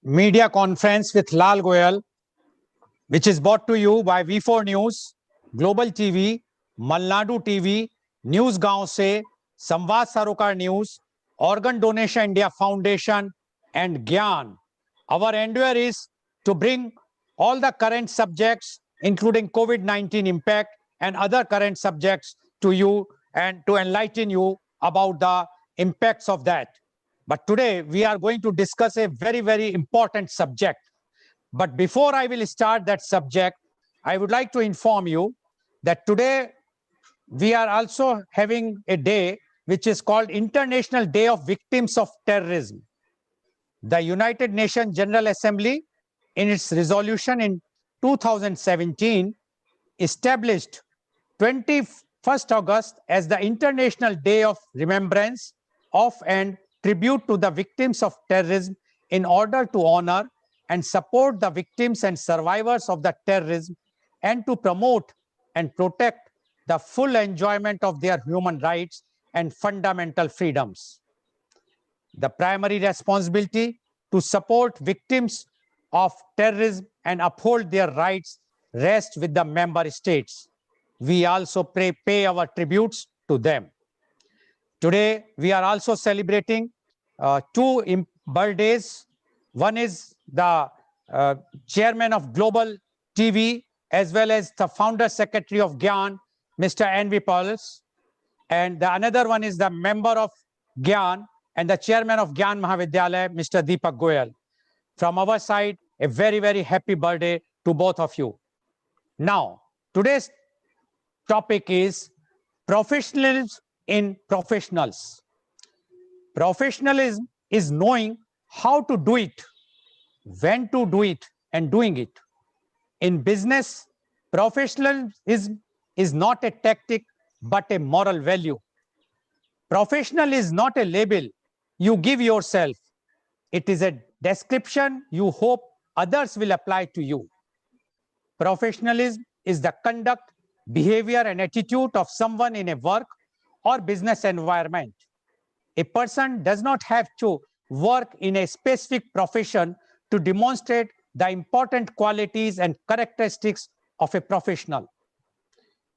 media conference with Lal Goel, which is brought to you by V4NEWS, Global TV, Malnadu TV, News Gaon Se, Samvad Sarokar News, Organ Donation India Foundation, and Gyan. Our endeavor is to bring all the current subjects, including COVID-19 impact and other current subjects to you and to enlighten you about the impacts of that. But today we are going to discuss a very, very important subject. But before I will start that subject, I would like to inform you that today we are also having a day which is called International Day of Victims of Terrorism. The United Nations General Assembly, in its resolution in 2017, established 21st August as the International Day of Remembrance of and tribute to the victims of terrorism in order to honor and support the victims and survivors of the terrorism and to promote and protect the full enjoyment of their human rights and fundamental freedoms. The primary responsibility to support victims of terrorism and uphold their rights rests with the member states. We also pay our tributes to them. Today, we are also celebrating two birthdays. One is the chairman of Global TV, as well as the founder secretary of Gyan, Mr. N.V. Paulus. And the another one is the member of Gyan and the chairman of Gyan Mahavidyalaya, Mr. Deepak Goel. From our side, a very, very happy birthday to both of you. Now, today's topic is professionalism in professionals. Professionalism is knowing how to do it, when to do it, and doing it. In business, professionalism is not a tactic, but a moral value. Professional is not a label you give yourself. It is a description you hope others will apply to you. Professionalism is the conduct, behavior, and attitude of someone in a work or business environment. A person does not have to work in a specific profession to demonstrate the important qualities and characteristics of a professional.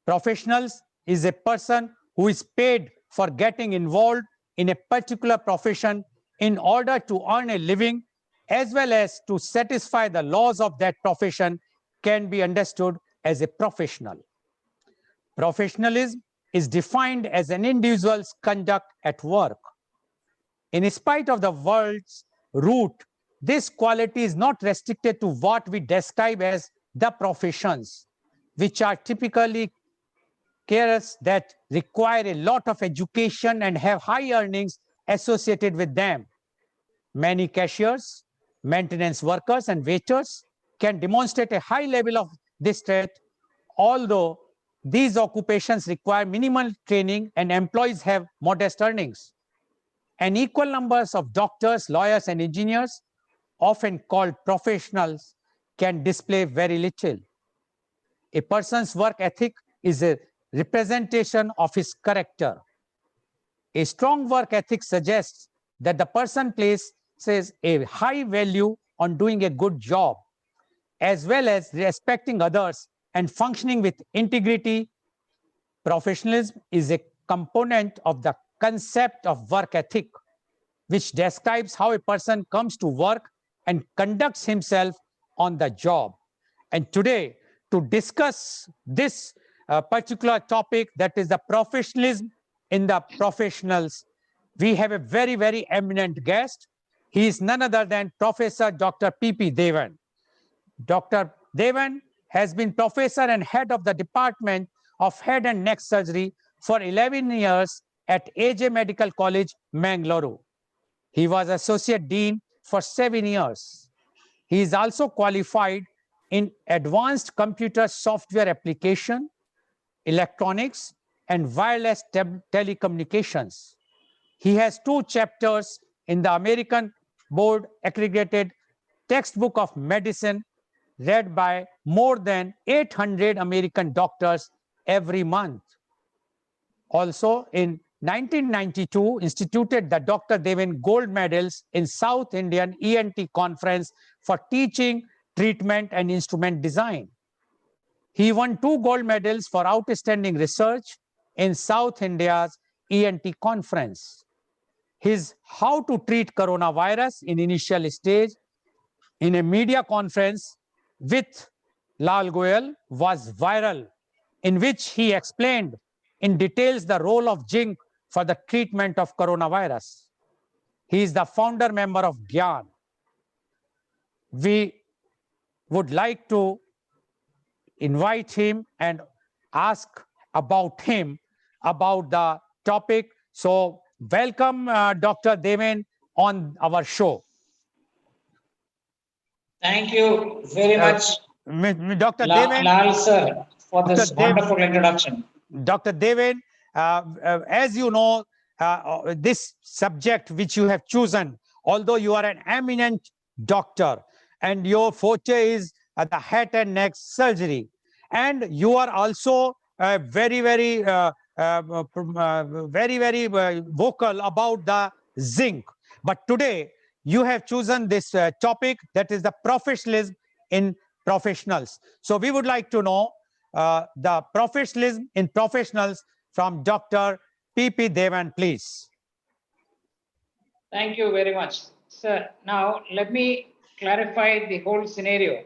Professionals is a person who is paid for getting involved in a particular profession in order to earn a living, as well as to satisfy the laws of that profession, can be understood as a professional. Professionalism is defined as an individual's conduct at work. In spite of the word's root, this quality is not restricted to what we describe as the professions, which are typically careers that require a lot of education and have high earnings associated with them. Many cashiers, maintenance workers, and waiters can demonstrate a high level of this trait, although these occupations require minimal training and employees have modest earnings. An equal numbers of doctors, lawyers, and engineers, often called professionals, can display very little. A person's work ethic is a representation of his character. A strong work ethic suggests that the person places a high value on doing a good job, as well as respecting others and functioning with integrity. Professionalism is a component of the concept of work ethic, which describes how a person comes to work and conducts himself on the job. And today, to discuss this particular topic, that is the professionalism in the professionals, we have a very, very eminent guest. He is none other than Professor Dr. P.P. Devan. Dr. Devan has been professor and head of the Department of Head and Neck Surgery for 11 years at AJ Medical College, Mangalore. He was Associate Dean for 7 years. He is also qualified in Advanced Computer Software Application, Electronics, and Wireless Telecommunications. He has 2 chapters in the American Board Accredited Textbook of Medicine, read by more than 800 American doctors every month. Also in 1992 instituted the Dr. Devan Gold Medals in South Indian ENT Conference for teaching, treatment, and instrument design. He won 2 gold medals for outstanding research in South India's ENT Conference. His How to Treat Coronavirus in Initial Stage in a media conference with Lal Goel was viral, in which he explained in details the role of zinc for the treatment of coronavirus. He is the founder member of GYAN. We would like to invite him and ask about him, about the topic. So welcome, Dr. Deven, on our show. Thank you very much, Dr. Deven. Lal sir, for this wonderful introduction. Dr. Deven, as you know, this subject which you have chosen, although you are an eminent doctor and your forte is the head and neck surgery, and you are also very vocal about the zinc. But today you have chosen this topic, that is the professionalism in professionals. So we would like to know the professionalism in professionals from Dr. P.P. Devan, please. Thank you very much, sir. Now, let me clarify the whole scenario.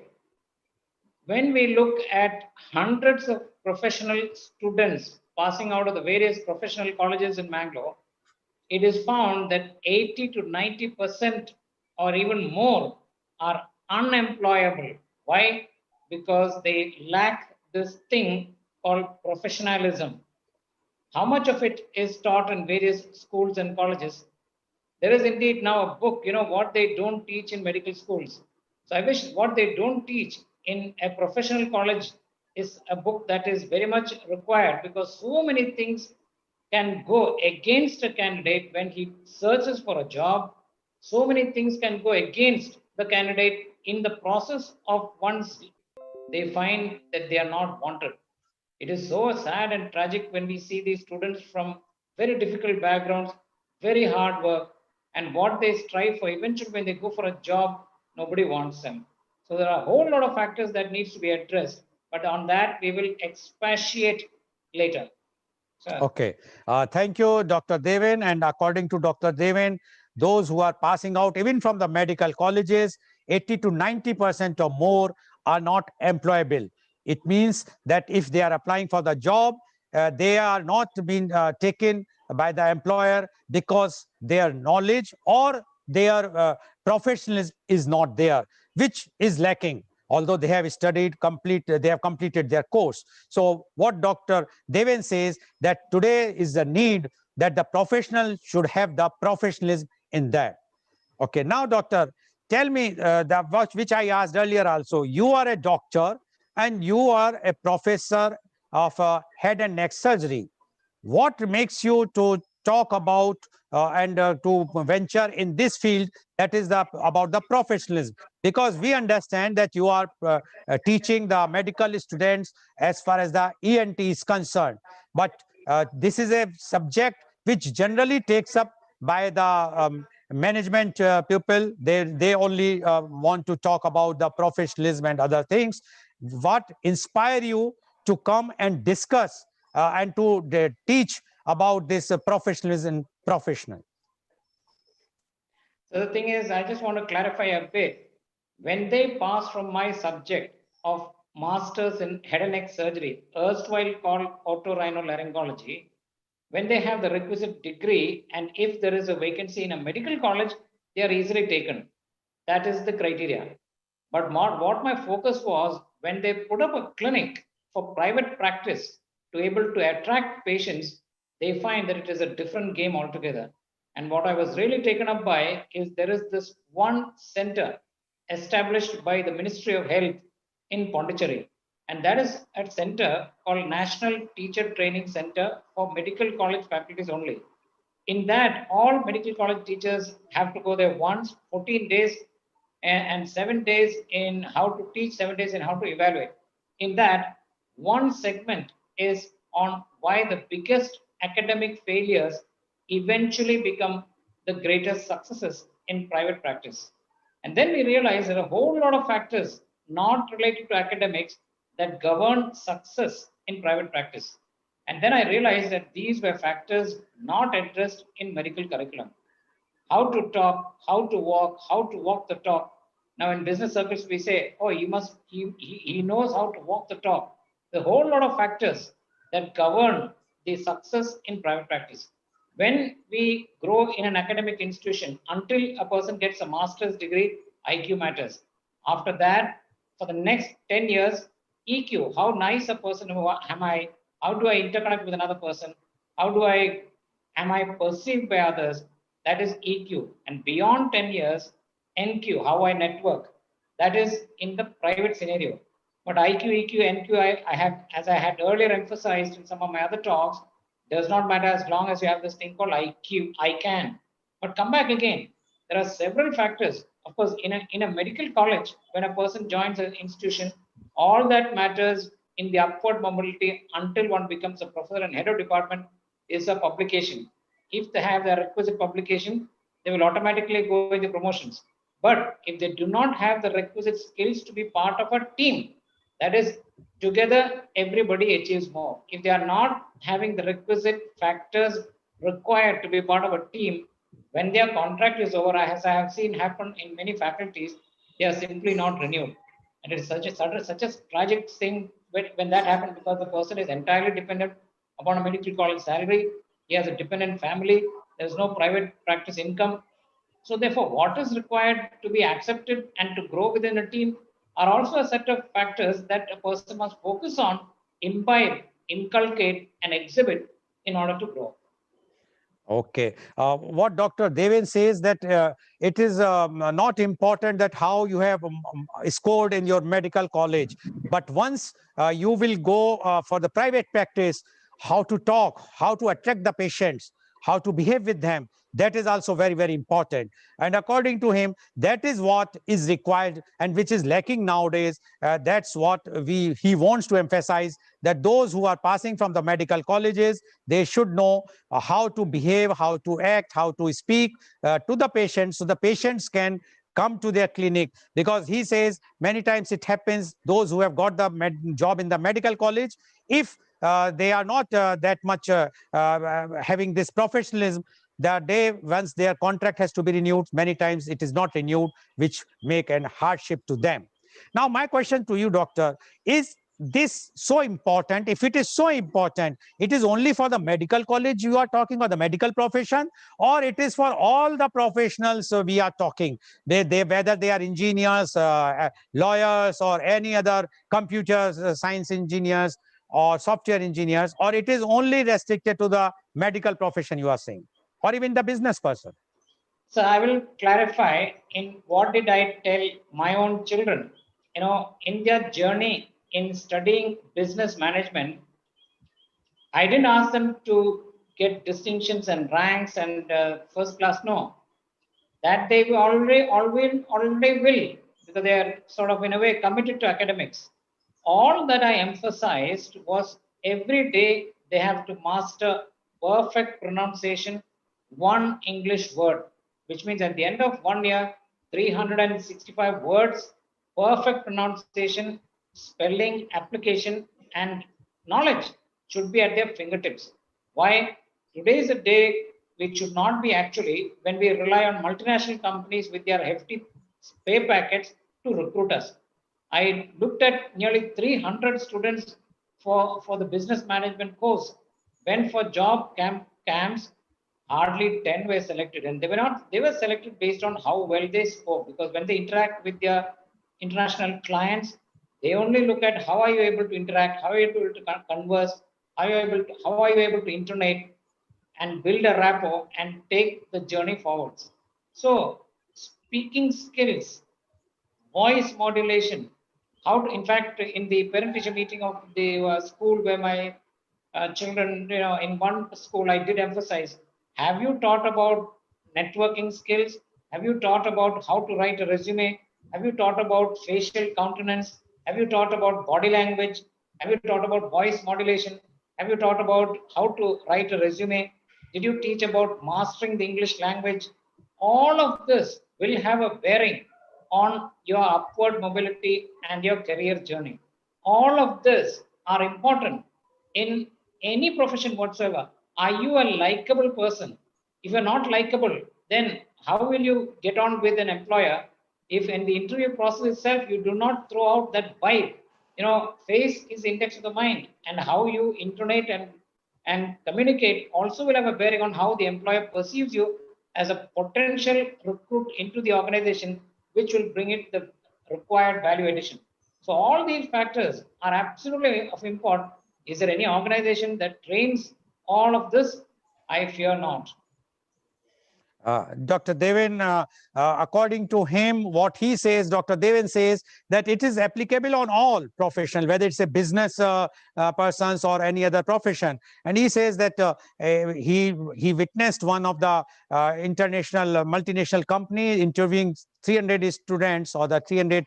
When we look at hundreds of professional students passing out of the various professional colleges in Mangalore, it is found that 80 to 90% or even more are unemployable. Why? Because they lack this thing called professionalism. How much of it is taught in various schools and colleges? There is indeed now a book, what they don't teach in medical schools. So I wish what they don't teach in a professional college is a book that is very much required, because so many things can go against a candidate when he searches for a job. So many things can go against the candidate in the process of once they find that they are not wanted. It is so sad and tragic when we see these students from very difficult backgrounds, very hard work, and what they strive for. Eventually, when they go for a job, nobody wants them. So there are a whole lot of factors that needs to be addressed, but on that we will expatiate later. Sir. Okay, thank you, Dr. Deven. And according to Dr. Deven, those who are passing out even from the medical colleges, 80 to 90% or more are not employable. It means that if they are applying for the job, they are not being taken by the employer because their knowledge or their professionalism is not there, which is lacking, although they have studied, they have completed their course. So what Dr. Deven says, that today is the need that the professional should have the professionalism in that. Okay, now doctor, tell me which I asked earlier also. You are a doctor and you are a professor of head and neck surgery. What makes you to talk about and to venture in this field, that is about the professionalism? Because we understand that you are teaching the medical students as far as the ENT is concerned. But this is a subject which generally takes up by the management people. They only want to talk about the professionalism and other things. What inspire you to come and discuss and to teach about this professionalism professional? So the thing is, I just want to clarify a bit. When they pass from my subject of masters in head and neck surgery, erstwhile called otorhinolaryngology, when they have the requisite degree, and if there is a vacancy in a medical college, they are easily taken. That is the criteria. But what my focus was, when they put up a clinic for private practice to able to attract patients, they find that it is a different game altogether. And what I was really taken up by is there is this one center established by the Ministry of Health in Pondicherry. And that is a center called National Teacher Training Center for medical college faculties only. In that, all medical college teachers have to go there once, 14 days, and 7 days in how to teach, 7 days in how to evaluate. In that, one segment is on why the biggest academic failures eventually become the greatest successes in private practice. And then we realize there are a whole lot of factors not related to academics that govern success in private practice. And then I realized that these were factors not addressed in medical curriculum. How to talk, how to walk the talk. Now in business circles, we say, oh, he knows how to walk the talk. The whole lot of factors that govern the success in private practice. When we grow in an academic institution, until a person gets a master's degree, IQ matters. After that, for the next 10 years, EQ, how nice a person am I? How do I interconnect with another person? How do I am I perceived by others? That is EQ. And beyond 10 years, NQ, how I network. That is in the private scenario. But IQ, EQ, NQ, I have, as I had earlier emphasized in some of my other talks, does not matter as long as you have this thing called IQ, I can. But come back again. There are several factors. Of course, in a medical college, when a person joins an institution, all that matters in the upward mobility until one becomes a professor and head of department is a publication. If they have the requisite publication, they will automatically go in the promotions. But if they do not have the requisite skills to be part of a team, that is, together everybody achieves more. If they are not having the requisite factors required to be part of a team, when their contract is over, as I have seen happen in many faculties, they are simply not renewed. And it is such a tragic thing when that happens, because the person is entirely dependent upon a medical college salary. He has a dependent family. There's no private practice income. So therefore, what is required to be accepted and to grow within a team are also a set of factors that a person must focus on, imbibe, inculcate, and exhibit in order to grow. Okay. What Dr. Deven says that it is not important that how you have scored in your medical college, but once you will go for the private practice, how to talk, how to attract the patients, how to behave with them, that is also very, very important. And according to him, that is what is required and which is lacking nowadays. That's what he wants to emphasize, that those who are passing from the medical colleges, they should know how to behave, how to act, how to speak to the patients, so the patients can come to their clinic. Because he says many times it happens, those who have got the job in the medical college, if they are not that much having this professionalism, the day once their contract has to be renewed, many times it is not renewed, which make an hardship to them. Now my question to you, doctor, is this so important? If it is so important, it is only for the medical college you are talking, or the medical profession, or it is for all the professionals we are talking, whether they are engineers, lawyers, or any other computers science engineers or software engineers, or it is only restricted to the medical profession you are saying, or even the business person? So I will clarify in what did I tell my own children. In their journey in studying business management, I didn't ask them to get distinctions and ranks and first class. No, that they will already will, because they are sort of in a way committed to academics. All that I emphasized was every day they have to master perfect pronunciation, one English word, which means at the end of 1 year, 365 words, perfect pronunciation, spelling, application, and knowledge should be at their fingertips. Why? Today is a day which should not be actually when we rely on multinational companies with their hefty pay packets to recruit us. I looked at nearly 300 students for the business management course. Went for job camps, hardly 10 were selected. And they were selected based on how well they spoke. Because when they interact with their international clients, they only look at how are you able to interact, how are you able to converse, how are you able to intonate and build a rapport and take the journey forwards. So speaking skills, voice modulation, how to, in fact, in the parent teacher meeting of the school where my children, in one school, I did emphasize, have you taught about networking skills? Have you taught about how to write a resume? Have you taught about facial countenance? Have you taught about body language? Have you taught about voice modulation? Have you taught about how to write a resume? Did you teach about mastering the English language? All of this will have a bearing on your upward mobility and your career journey. All of this are important in any profession whatsoever. Are you a likable person? If you're not likable, then how will you get on with an employer if in the interview process itself you do not throw out that vibe? Face is index of the mind, and how you intonate and communicate also will have a bearing on how the employer perceives you as a potential recruit into the organization, which will bring it the required value addition. So all these factors are absolutely of import. Is there any organization that trains all of this? I fear not. Dr. Devin, according to him, what he says, Dr. Devin says that it is applicable on all professional, whether it's a business persons or any other profession. And he says that he witnessed one of the international multinational company interviewing 300 students, or the 300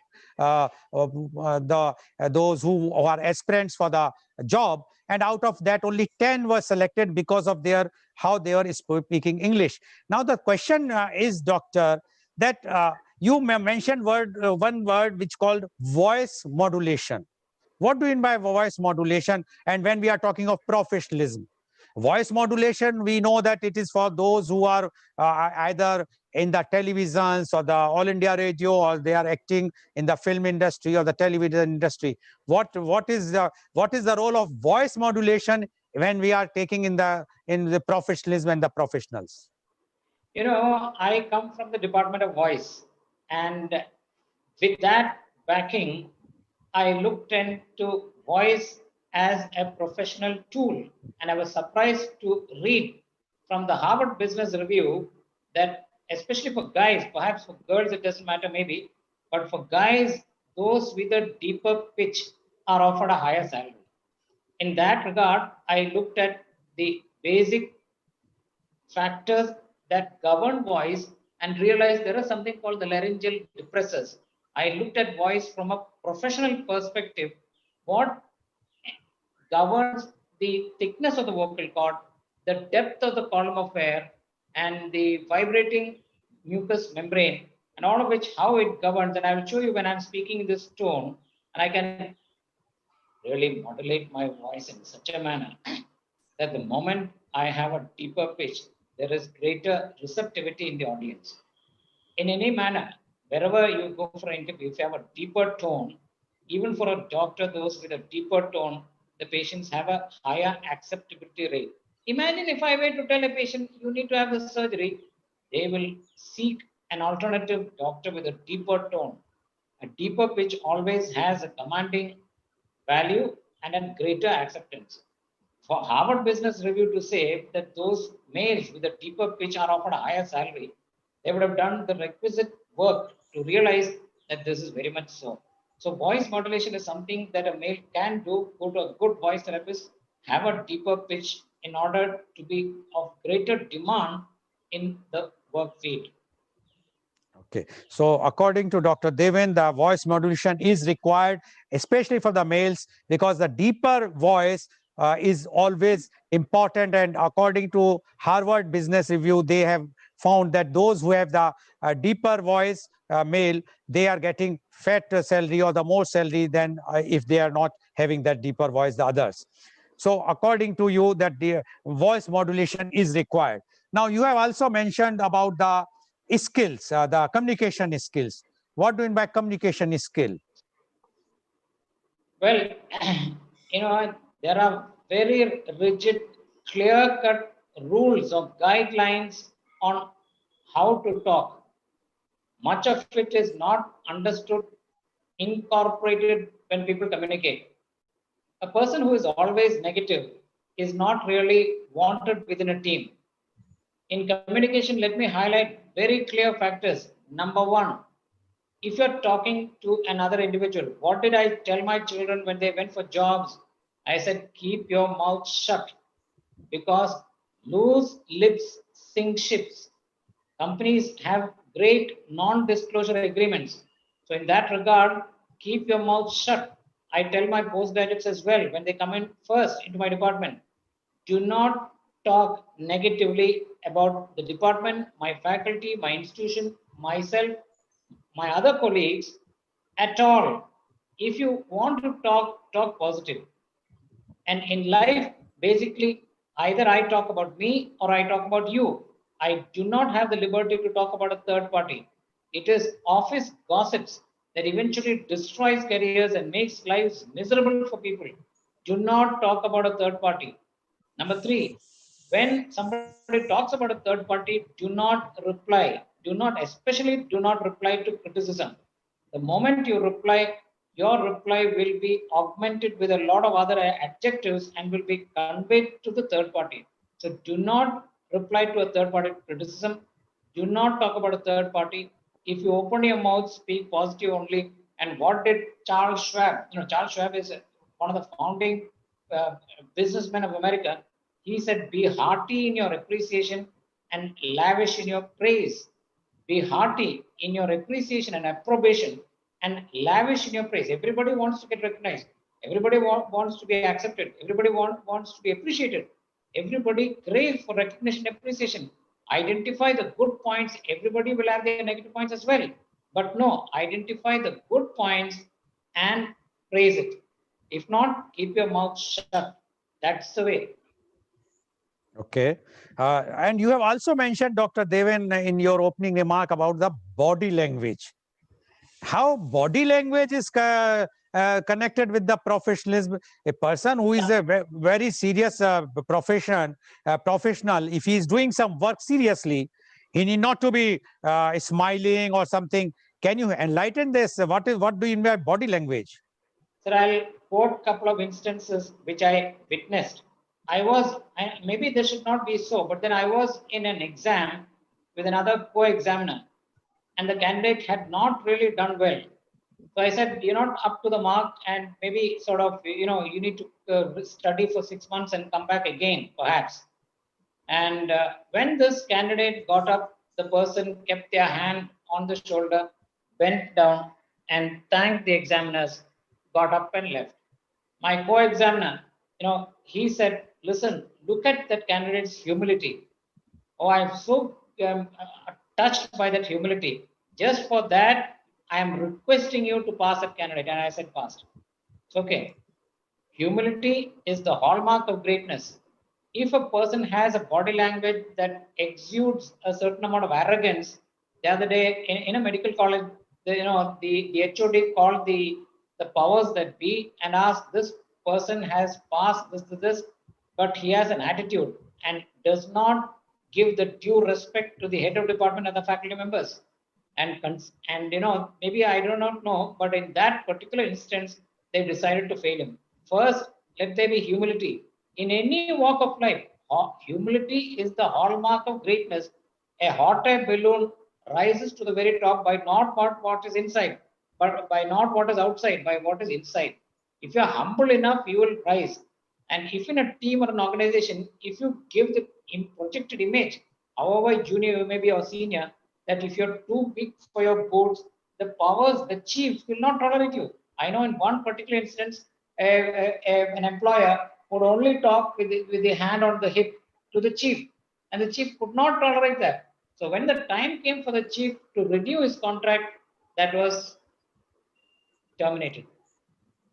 those who are aspirants for the job, and out of that only 10 were selected because of their how they are speaking English. Now the question is, doctor, that you mentioned one word which called voice modulation. What do you mean by voice modulation? And when we are talking of professionalism, voice modulation, we know that it is for those who are either in the televisions or the All India Radio, or they are acting in the film industry or the television industry. What is the role of voice modulation when we are taking in the professionalism and the professionals? I come from the Department of Voice, and with that backing, I looked into voice as a professional tool, and I was surprised to read from the Harvard Business Review that, especially for guys, perhaps for girls it doesn't matter maybe, but for guys, those with a deeper pitch are offered a higher salary. In that regard, I looked at the basic factors that govern voice and realized there is something called the laryngeal depressors. I looked at voice from a professional perspective. What governs the thickness of the vocal cord, the depth of the column of air, and the vibrating mucous membrane, and all of which how it governs. And I will show you when I'm speaking in this tone, and I can really modulate my voice in such a manner that the moment I have a deeper pitch, there is greater receptivity in the audience. In any manner, wherever you go for an interview, if you have a deeper tone, even for a doctor, those with a deeper tone, the patients have a higher acceptability rate. Imagine if I were to tell a patient, you need to have the surgery, they will seek an alternative doctor with a deeper tone. A deeper pitch always has a commanding value and a greater acceptance. For Harvard Business Review to say that those males with a deeper pitch are offered a higher salary, they would have done the requisite work to realize that this is very much so. So voice modulation is something that a male can do, go to a good voice therapist, have a deeper pitch in order to be of greater demand in the work field. Okay, so according to Dr. Devin, the voice modulation is required, especially for the males, because the deeper voice is always important. And according to Harvard Business Review, they have found that those who have the deeper voice, male, they are getting fat salary or the more salary than if they are not having that deeper voice, the others. So according to you, that the voice modulation is required. Now, you have also mentioned about the skills, the communication skills. What do you mean by communication skill? Well, there are very rigid, clear-cut rules or guidelines on how to talk. Much of it is not understood, incorporated when people communicate. A person who is always negative is not really wanted within a team. In communication, let me highlight very clear factors. Number one, if you're talking to another individual, what did I tell my children when they went for jobs? I said, keep your mouth shut, because loose lips sink ships. Companies have great non-disclosure agreements. So in that regard, keep your mouth shut. I tell my postgraduates as well, when they come in first into my department, do not talk negatively about the department, my faculty, my institution, myself, my other colleagues at all. If you want to talk, talk positive. And in life, basically, either I talk about me or I talk about you. I do not have the liberty to talk about a third party. It is office gossips that eventually destroys careers and makes lives miserable for people. Do not talk about a third party. Number three, when somebody talks about a third party, do not reply. Do not, especially do not reply to criticism. The moment you reply, your reply will be augmented with a lot of other adjectives and will be conveyed to the third party. So do not reply to a third party criticism. Do not talk about a third party. If you open your mouth, speak positive only. And what did Charles Schwab? Charles Schwab is one of the founding businessmen of America. He said, "Be hearty in your appreciation and lavish in your praise." Be hearty in your appreciation and approbation and lavish in your praise. Everybody wants to get recognized. Everybody wants to be accepted. Everybody wants to be appreciated. Everybody craves for recognition and appreciation. Identify the good points. Everybody will have their negative points as well. But no, identify the good points and praise it. If not, keep your mouth shut. That's the way. Okay. And you have also mentioned, Dr. Devan, in your opening remark about the body language. How body language is connected with the professionalism. A person who is a very serious professional, if he is doing some work seriously, he need not to be smiling or something. Can you enlighten this? What do you mean by body language? Sir, I'll quote a couple of instances which I witnessed. Maybe this should not be so, but then I was in an exam with another co-examiner, and the candidate had not really done well. So I said, "You're not up to the mark, and maybe sort of, you need to study for 6 months and come back again, perhaps." And when this candidate got up, the person kept their hand on the shoulder, bent down, and thanked the examiners, got up and left. My co-examiner, he said, "Listen, look at that candidate's humility. Oh, I'm so touched by that humility. Just for that, I am requesting you to pass that candidate." And I said, "Passed." It's okay. Humility is the hallmark of greatness. If a person has a body language that exudes a certain amount of arrogance, the other day in a medical college, the HOD called the powers that be and asked, "This person has passed this, but he has an attitude and does not give the due respect to the head of department and the faculty members." And maybe I do not know, but in that particular instance, they decided to fail him. First, let there be humility in any walk of life. Humility is the hallmark of greatness. A hot air balloon rises to the very top by not what is inside, but by not what is outside, by what is inside. If you are humble enough, you will rise. And if in a team or an organization, if you give the projected image, however junior you may be or senior, that if you're too big for your boots, the powers, the chiefs will not tolerate you. I know in one particular instance, an employer would only talk with the hand on the hip to the chief, and the chief could not tolerate that. So when the time came for the chief to renew his contract, that was terminated.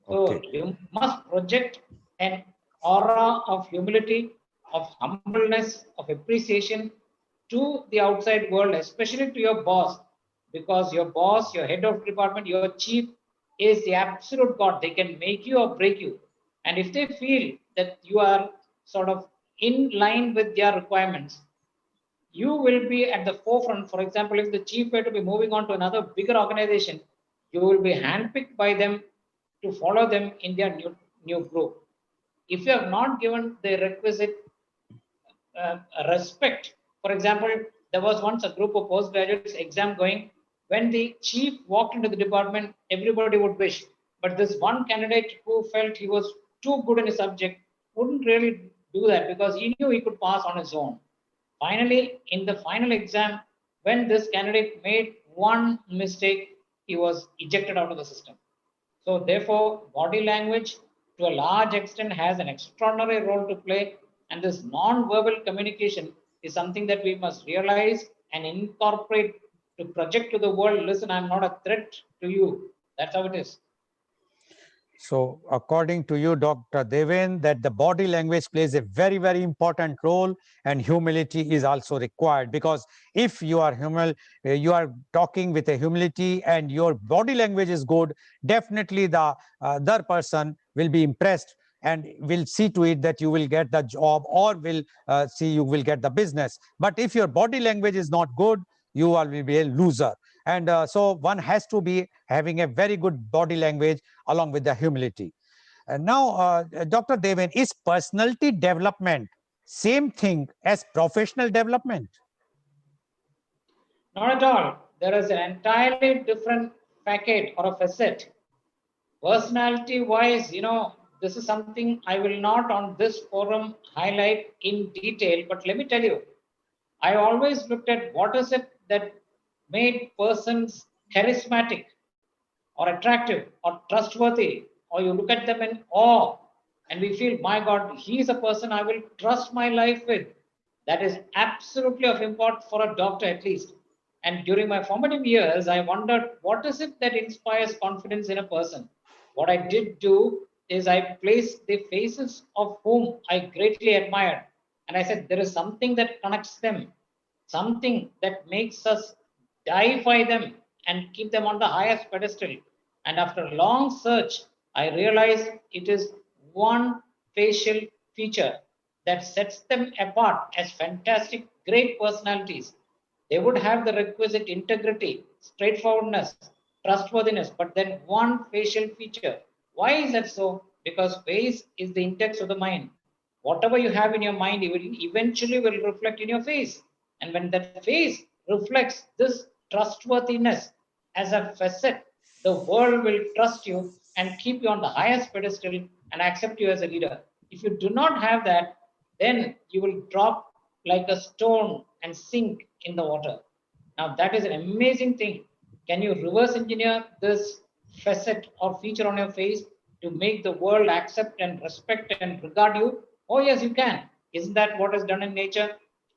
So Okay. you must project an aura of humility, of humbleness, of appreciation to the outside world, especially to your boss, because your boss, your head of department, your chief is the absolute God. They can make you or break you. And if they feel that you are sort of in line with their requirements, you will be at the forefront. For example, if the chief were to be moving on to another bigger organization, you will be handpicked by them to follow them in their new group. If you have not given the requisite respect, for example, there was once a group of postgraduates exam going. When the chief walked into the department, everybody would wish. But this one candidate who felt he was too good in a subject wouldn't really do that because he knew he could pass on his own. Finally, in the final exam, when this candidate made one mistake, he was ejected out of the system. So therefore, body language to a large extent has an extraordinary role to play. And this non-verbal communication is something that we must realize and incorporate to project to the world, listen, I'm not a threat to you. That's how it is. So, according to you, Dr. Deven, that the body language plays a very, very important role, and humility is also required, because if you are you are talking with a humility and your body language is good, definitely the other person will be impressed and will see to it that you will get the job, or will see you will get the business. But if your body language is not good, you will be a loser. And so one has to be having a very good body language along with the humility. And now, Dr. Deven, is personality development same thing as professional development? Not at all. There is an entirely different facet or a facet. Personality wise, this is something I will not on this forum highlight in detail, but let me tell you, I always looked at what is it that made persons charismatic or attractive or trustworthy, or you look at them in awe and we feel, my God, he is a person I will trust my life with. That is absolutely of import for a doctor, at least. And during my formative years, I wondered, what is it that inspires confidence in a person? What I did do is I placed the faces of whom I greatly admired. And I said, there is something that connects them, something that makes us deify them and keep them on the highest pedestal. And after a long search, I realized it is one facial feature that sets them apart as fantastic, great personalities. They would have the requisite integrity, straightforwardness, trustworthiness, but then one facial feature. Why is that so? Because face is the index of the mind. Whatever you have in your mind, it will eventually will reflect in your face. And when that face reflects this trustworthiness as a facet, the world will trust you and keep you on the highest pedestal and accept you as a leader. If you do not have that, then you will drop like a stone and sink in the water. Now, that is an amazing thing. Can you reverse engineer this facet or feature on your face to make the world accept and respect and regard you? Oh, yes, you can. Isn't that what is done in nature?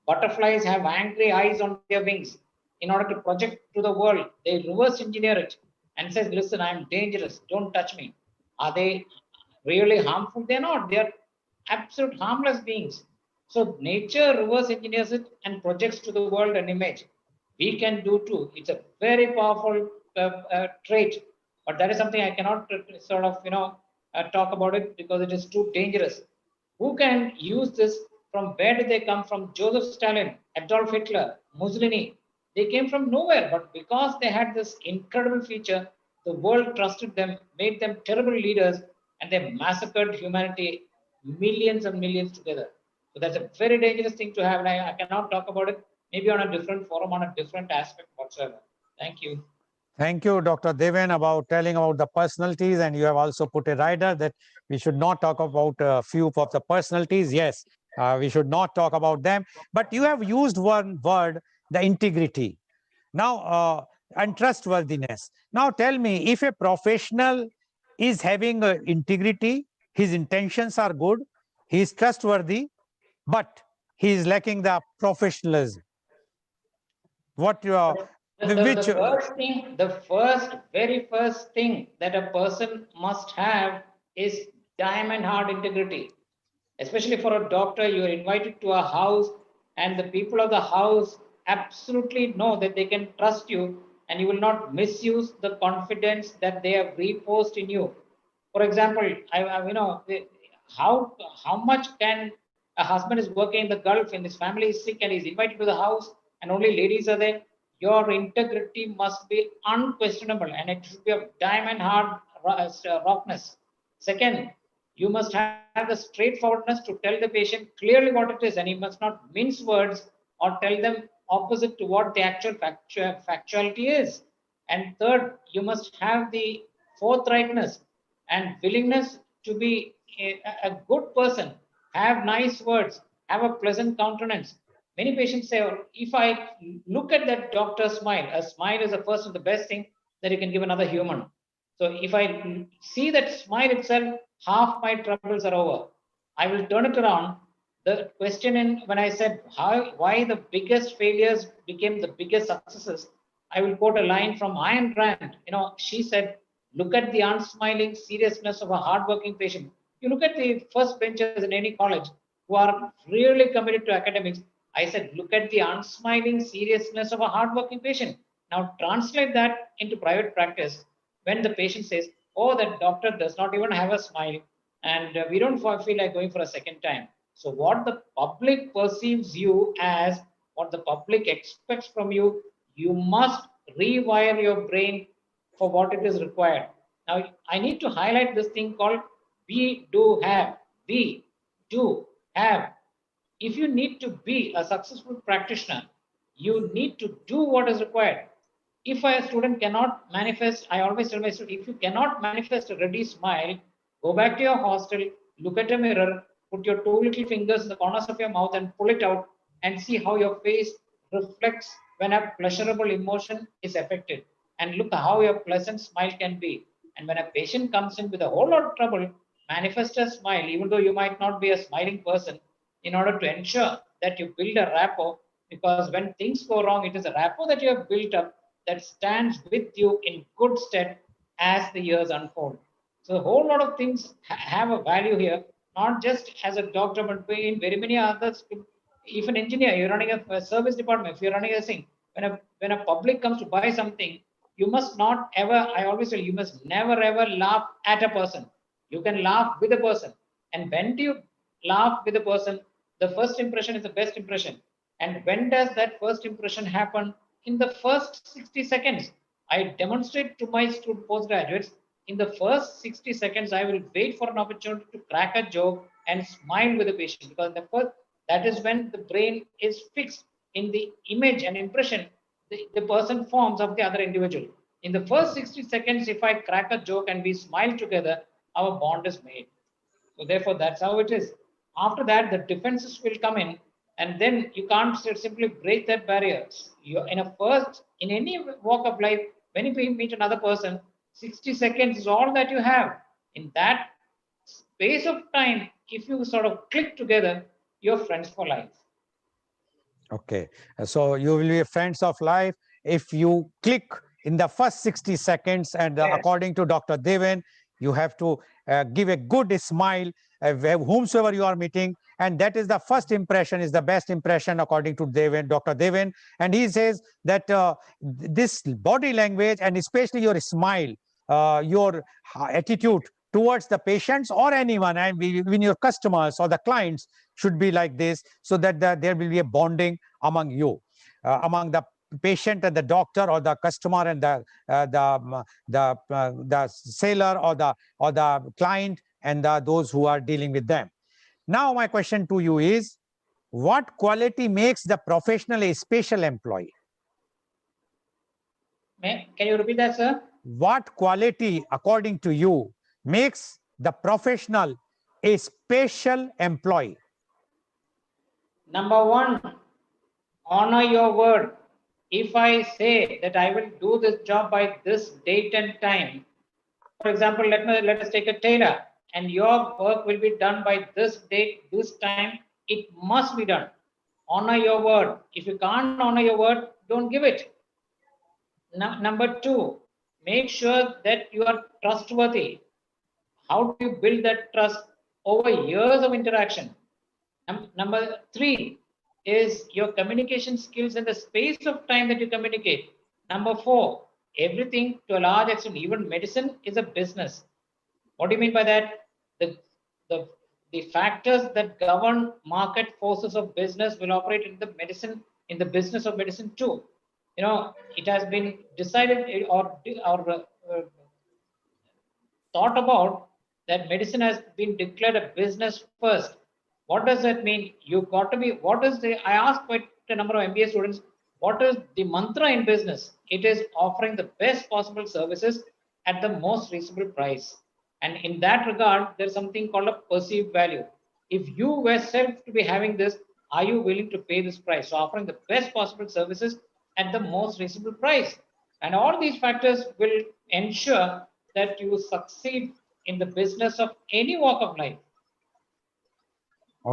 Butterflies have angry eyes on their wings. In order to project to the world, they reverse engineer it and says, listen, I'm dangerous. Don't touch me. Are they really harmful? They're not. They're absolute harmless beings. So nature reverse engineers it and projects to the world an image. We can do too. It's a very powerful trait, but that is something I cannot sort of talk about it because it is too dangerous. Who can use this? From where did they come from? Joseph Stalin, Adolf Hitler, Mussolini. They came from nowhere, but because they had this incredible feature, the world trusted them, made them terrible leaders, and they massacred humanity, millions and millions together. So that's a very dangerous thing to have, and I cannot talk about it. Maybe on a different forum, on a different aspect whatsoever. Thank you. Thank you, Dr. Deven, about telling about the personalities, and you have also put a rider that we should not talk about a few of the personalities. Yes, we should not talk about them, but you have used one word, the integrity. Now, and trustworthiness. Now, tell me, if a professional is having integrity, his intentions are good, he is trustworthy, but he is lacking the professionalism. What you are, which The first thing, the very first thing that a person must have is diamond hard integrity. Especially for a doctor, you are invited to a house, and the people of the house absolutely know that they can trust you, and you will not misuse the confidence that they have reposed in you. For example, how much can a husband is working in the Gulf and his family is sick and he's invited to the house and only ladies are there? Your integrity must be unquestionable and it should be of diamond hard rockness. Second, you must have the straightforwardness to tell the patient clearly what it is, and you must not mince words or tell them opposite to what the actual factuality is. And third, you must have the forthrightness and willingness to be a good person, have nice words, have a pleasant countenance. Many patients say, "Oh, if I look at that doctor's smile, a smile is the first and the best thing that you can give another human." So if I see that smile itself, half my troubles are over. I will turn it around. The question in when I said why the biggest failures became the biggest successes, I will quote a line from Ayn Rand. She said, "Look at the unsmiling seriousness of a hardworking patient. You look at the first benchers in any college who are really committed to academics." I said, "Look at the unsmiling seriousness of a hardworking patient." Now translate that into private practice. When the patient says, "Oh, that doctor does not even have a smile, and we don't feel like going for a second time." So, what the public perceives you as, what the public expects from you, you must rewire your brain for what it is required. Now, I need to highlight this thing called we do have. We do have. If you need to be a successful practitioner, you need to do what is required. If a student cannot manifest, I always tell my student, if you cannot manifest a ready smile, go back to your hostel, look at a mirror, put your two little fingers in the corners of your mouth and pull it out and see how your face reflects when a pleasurable emotion is affected. And look how your pleasant smile can be. And when a patient comes in with a whole lot of trouble, manifest a smile, even though you might not be a smiling person, in order to ensure that you build a rapport. Because when things go wrong, it is a rapport that you have built up that stands with you in good stead as the years unfold. So a whole lot of things have a value here, not just as a doctor, but in very many others. If an engineer, you're running a service department, if you're running a thing, when a public comes to buy something, you must not ever, I always say, you must never ever laugh at a person. You can laugh with a person. And when do you laugh with a person? The first impression is the best impression. And when does that first impression happen? In the first 60 seconds. I demonstrate to my student postgraduates, in the first 60 seconds, I will wait for an opportunity to crack a joke and smile with the patient, because the first, that is when the brain is fixed in the image and impression the person forms of the other individual. In the first 60 seconds, if I crack a joke and we smile together, our bond is made. So therefore, that's how it is. After that, the defenses will come in, and then you can't simply break that barrier. You in a first, in any walk of life, when you meet another person, 60 seconds is all that you have. In that space of time, if you sort of click together, you're friends for life. Okay, so you will be friends of life if you click in the first 60 seconds. And Yes. according to Dr. Devan, you have to give a good smile whomsoever you are meeting, and that is the first impression is the best impression according to Devan, Dr. Devan. And he says that this body language and especially your smile, your attitude towards the patients or anyone, and even your customers or the clients, should be like this, so that there will be a bonding among you, among the patient and the doctor, or the customer and the seller, or the client and those who are dealing with them. Now, my question to you is, what quality makes the professional a special employee? Can you repeat that, sir? What quality, according to you, makes the professional a special employee? Number one, honor your word. If I say that I will do this job by this date and time, for example, let us take a tailor, and your work will be done by this date, this time, it must be done. Honor your word. If you can't honor your word, don't give it. Number two, make sure that you are trustworthy. How do you build that trust? Over years of interaction. Number three is your communication skills and the space of time that you communicate. Number four, everything to a large extent, even medicine is a business. What do you mean by that? The, the, the factors that govern market forces of business will operate in the business of medicine too. It has been decided or thought about that medicine has been declared a business first. What does that mean? You've got to be, what is the, I asked quite a number of MBA students, what is the mantra in business? It is offering the best possible services at the most reasonable price. And in that regard, there's something called a perceived value. If you were self to be having this, are you willing to pay this price? So offering the best possible services at the most reasonable price. And all these factors will ensure that you succeed in the business of any walk of life.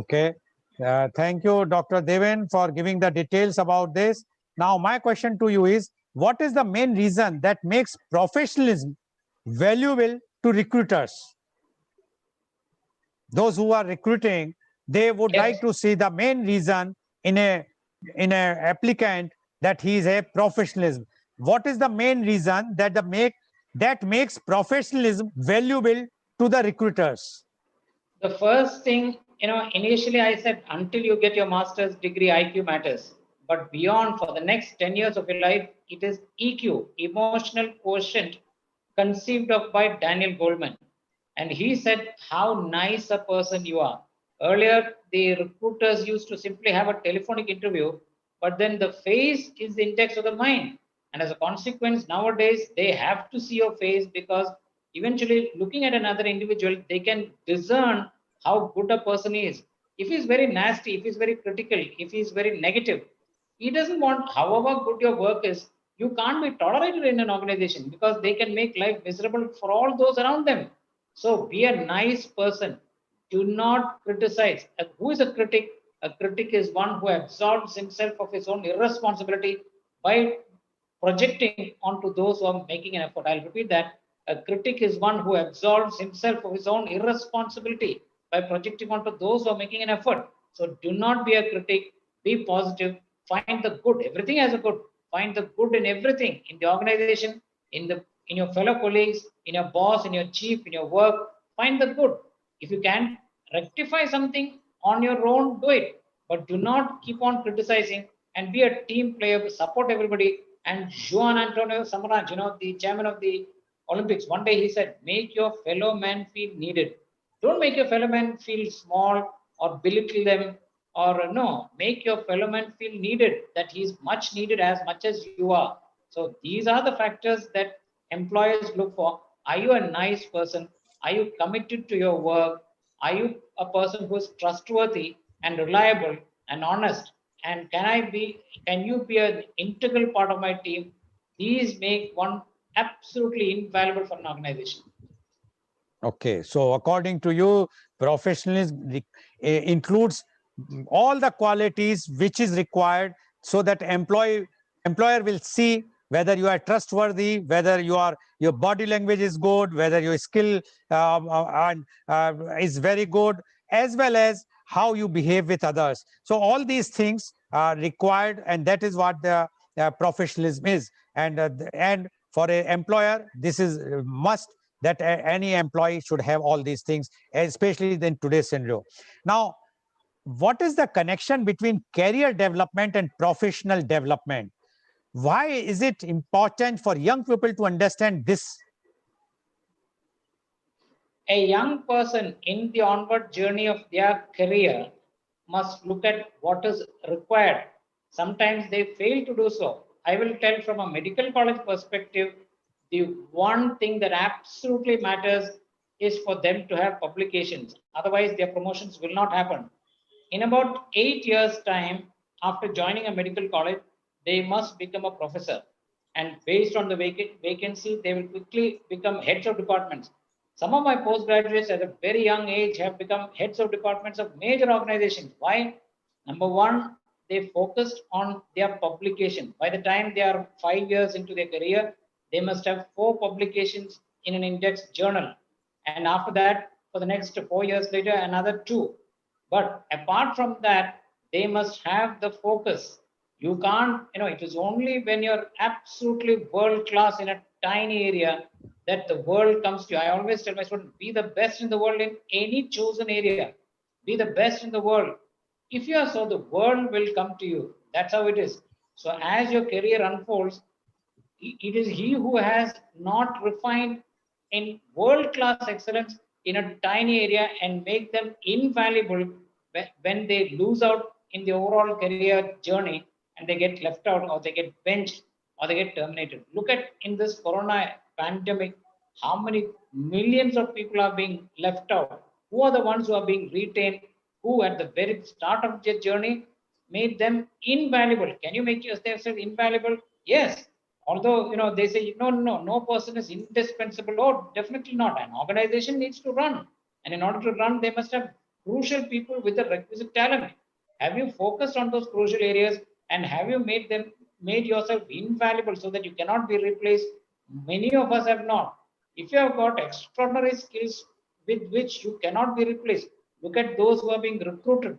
Okay. Thank you, Dr. Deven, for giving the details about this. Now, my question to you is, what is the main reason that makes professionalism valuable to recruiters? Those who are recruiting, they would Yes, like to see the main reason in a applicant that he is a professionalism. What is the main reason that makes professionalism valuable to the recruiters? the first thing, initially I said until you get your master's degree, IQ matters. But beyond, for the next 10 years of your life, it is EQ, emotional quotient, conceived of by Daniel Goleman. And he said how nice a person you are. Earlier, the recruiters used to simply have a telephonic interview, but then the face is the index of the mind. And as a consequence, nowadays they have to see your face, because eventually, looking at another individual, they can discern how good a person is. If he's very nasty, if he's very critical, if he's very negative, he doesn't want, however good your work is, you can't be tolerated in an organization, because they can make life miserable for all those around them. So be a nice person. Do not criticize. Who is a critic? A critic is one who absolves himself of his own irresponsibility by projecting onto those who are making an effort. I'll repeat that. A critic is one who absolves himself of his own irresponsibility by projecting onto those who are making an effort. So do not be a critic, be positive, find the good. Everything has a good. Find the good in everything, in the organization, in your fellow colleagues, in your boss, in your chief, in your work. Find the good. If you can rectify something on your own, do it. But do not keep on criticizing, and be a team player, support everybody. And Juan Antonio Samaranch, the chairman of the Olympics, one day he said, make your fellow man feel needed. Don't make your fellow man feel small or belittle them, or no, make your fellow man feel needed, that he's much needed as much as you are. So these are the factors that employers look for. Are you a nice person? Are you committed to your work? Are you a person who is trustworthy and reliable and honest? And can you be an integral part of my team? These make one absolutely invaluable for an organization. Okay, so according to you, professionalism includes all the qualities which is required so that employer will see whether you are trustworthy, whether your body language is good, whether your skill is very good, as well as how you behave with others. So all these things are required, and that is what the professionalism is. And for an employer, this is must, that any employee should have all these things, especially in today's scenario. Now, what is the connection between career development and professional development? Why is it important for young people to understand this? A young person in the onward journey of their career must look at what is required. Sometimes they fail to do so. I will tell from a medical college perspective, the one thing that absolutely matters is for them to have publications. Otherwise, their promotions will not happen. In about 8 years' time, after joining a medical college, they must become a professor. And based on the vacancy, they will quickly become heads of departments. Some of my postgraduates at a very young age have become heads of departments of major organizations. Why? Number one, they focused on their publication. By the time they are 5 years into their career, they must have 4 publications in an index journal. And after that, for the next 4 years later, another two. But apart from that, they must have the focus. You can't, it is only when you're absolutely world class in a tiny area that the world comes to you. I always tell my students, be the best in the world in any chosen area. Be the best in the world. If you are so, the world will come to you. That's how it is. So as your career unfolds, it is he who has not refined in world class excellence in a tiny area and make them invaluable when they lose out in the overall career journey, and they get left out, or they get benched, or they get terminated. Look at in this corona pandemic, how many millions of people are being left out. Who are the ones who are being retained, who at the very start of their journey made them invaluable? Can you make yourself invaluable? Yes. Although, they say, no person is indispensable. Oh, definitely not. An organization needs to run. And in order to run, they must have crucial people with the requisite talent. Have you focused on those crucial areas and have you made yourself invaluable so that you cannot be replaced? Many of us have not. If you have got extraordinary skills with which you cannot be replaced, look at those who are being recruited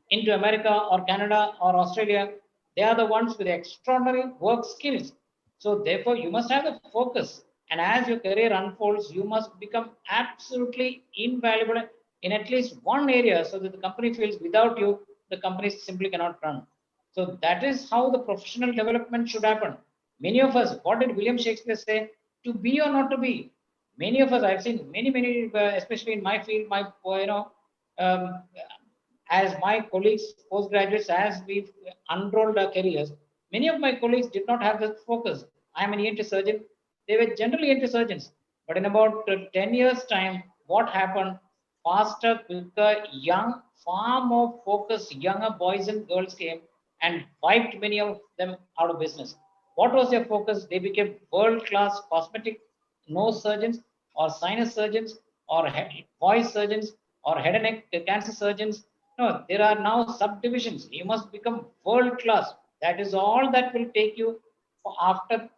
into America or Canada or Australia. They are the ones with extraordinary work skills. So therefore, you must have the focus. And as your career unfolds, you must become absolutely invaluable in at least one area so that the company feels without you, the company simply cannot run. So that is how the professional development should happen. Many of us, what did William Shakespeare say? To be or not to be. Many of us, I've seen many, especially in my field, um, as my colleagues, postgraduates, as we've unrolled our careers, many of my colleagues did not have the focus. I am an ENT surgeon. They were generally ENT surgeons. But in about 10 years' time, what happened? Faster, quicker, young, far more focused, younger boys and girls came and wiped many of them out of business. What was their focus? They became world class cosmetic nose surgeons or sinus surgeons or voice surgeons or head and neck cancer surgeons. No, there are now subdivisions. You must become world class. That is all that will take you after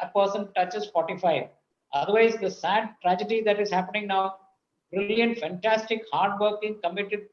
a person touches 45. Otherwise, the sad tragedy that is happening now, brilliant, fantastic, hardworking, committed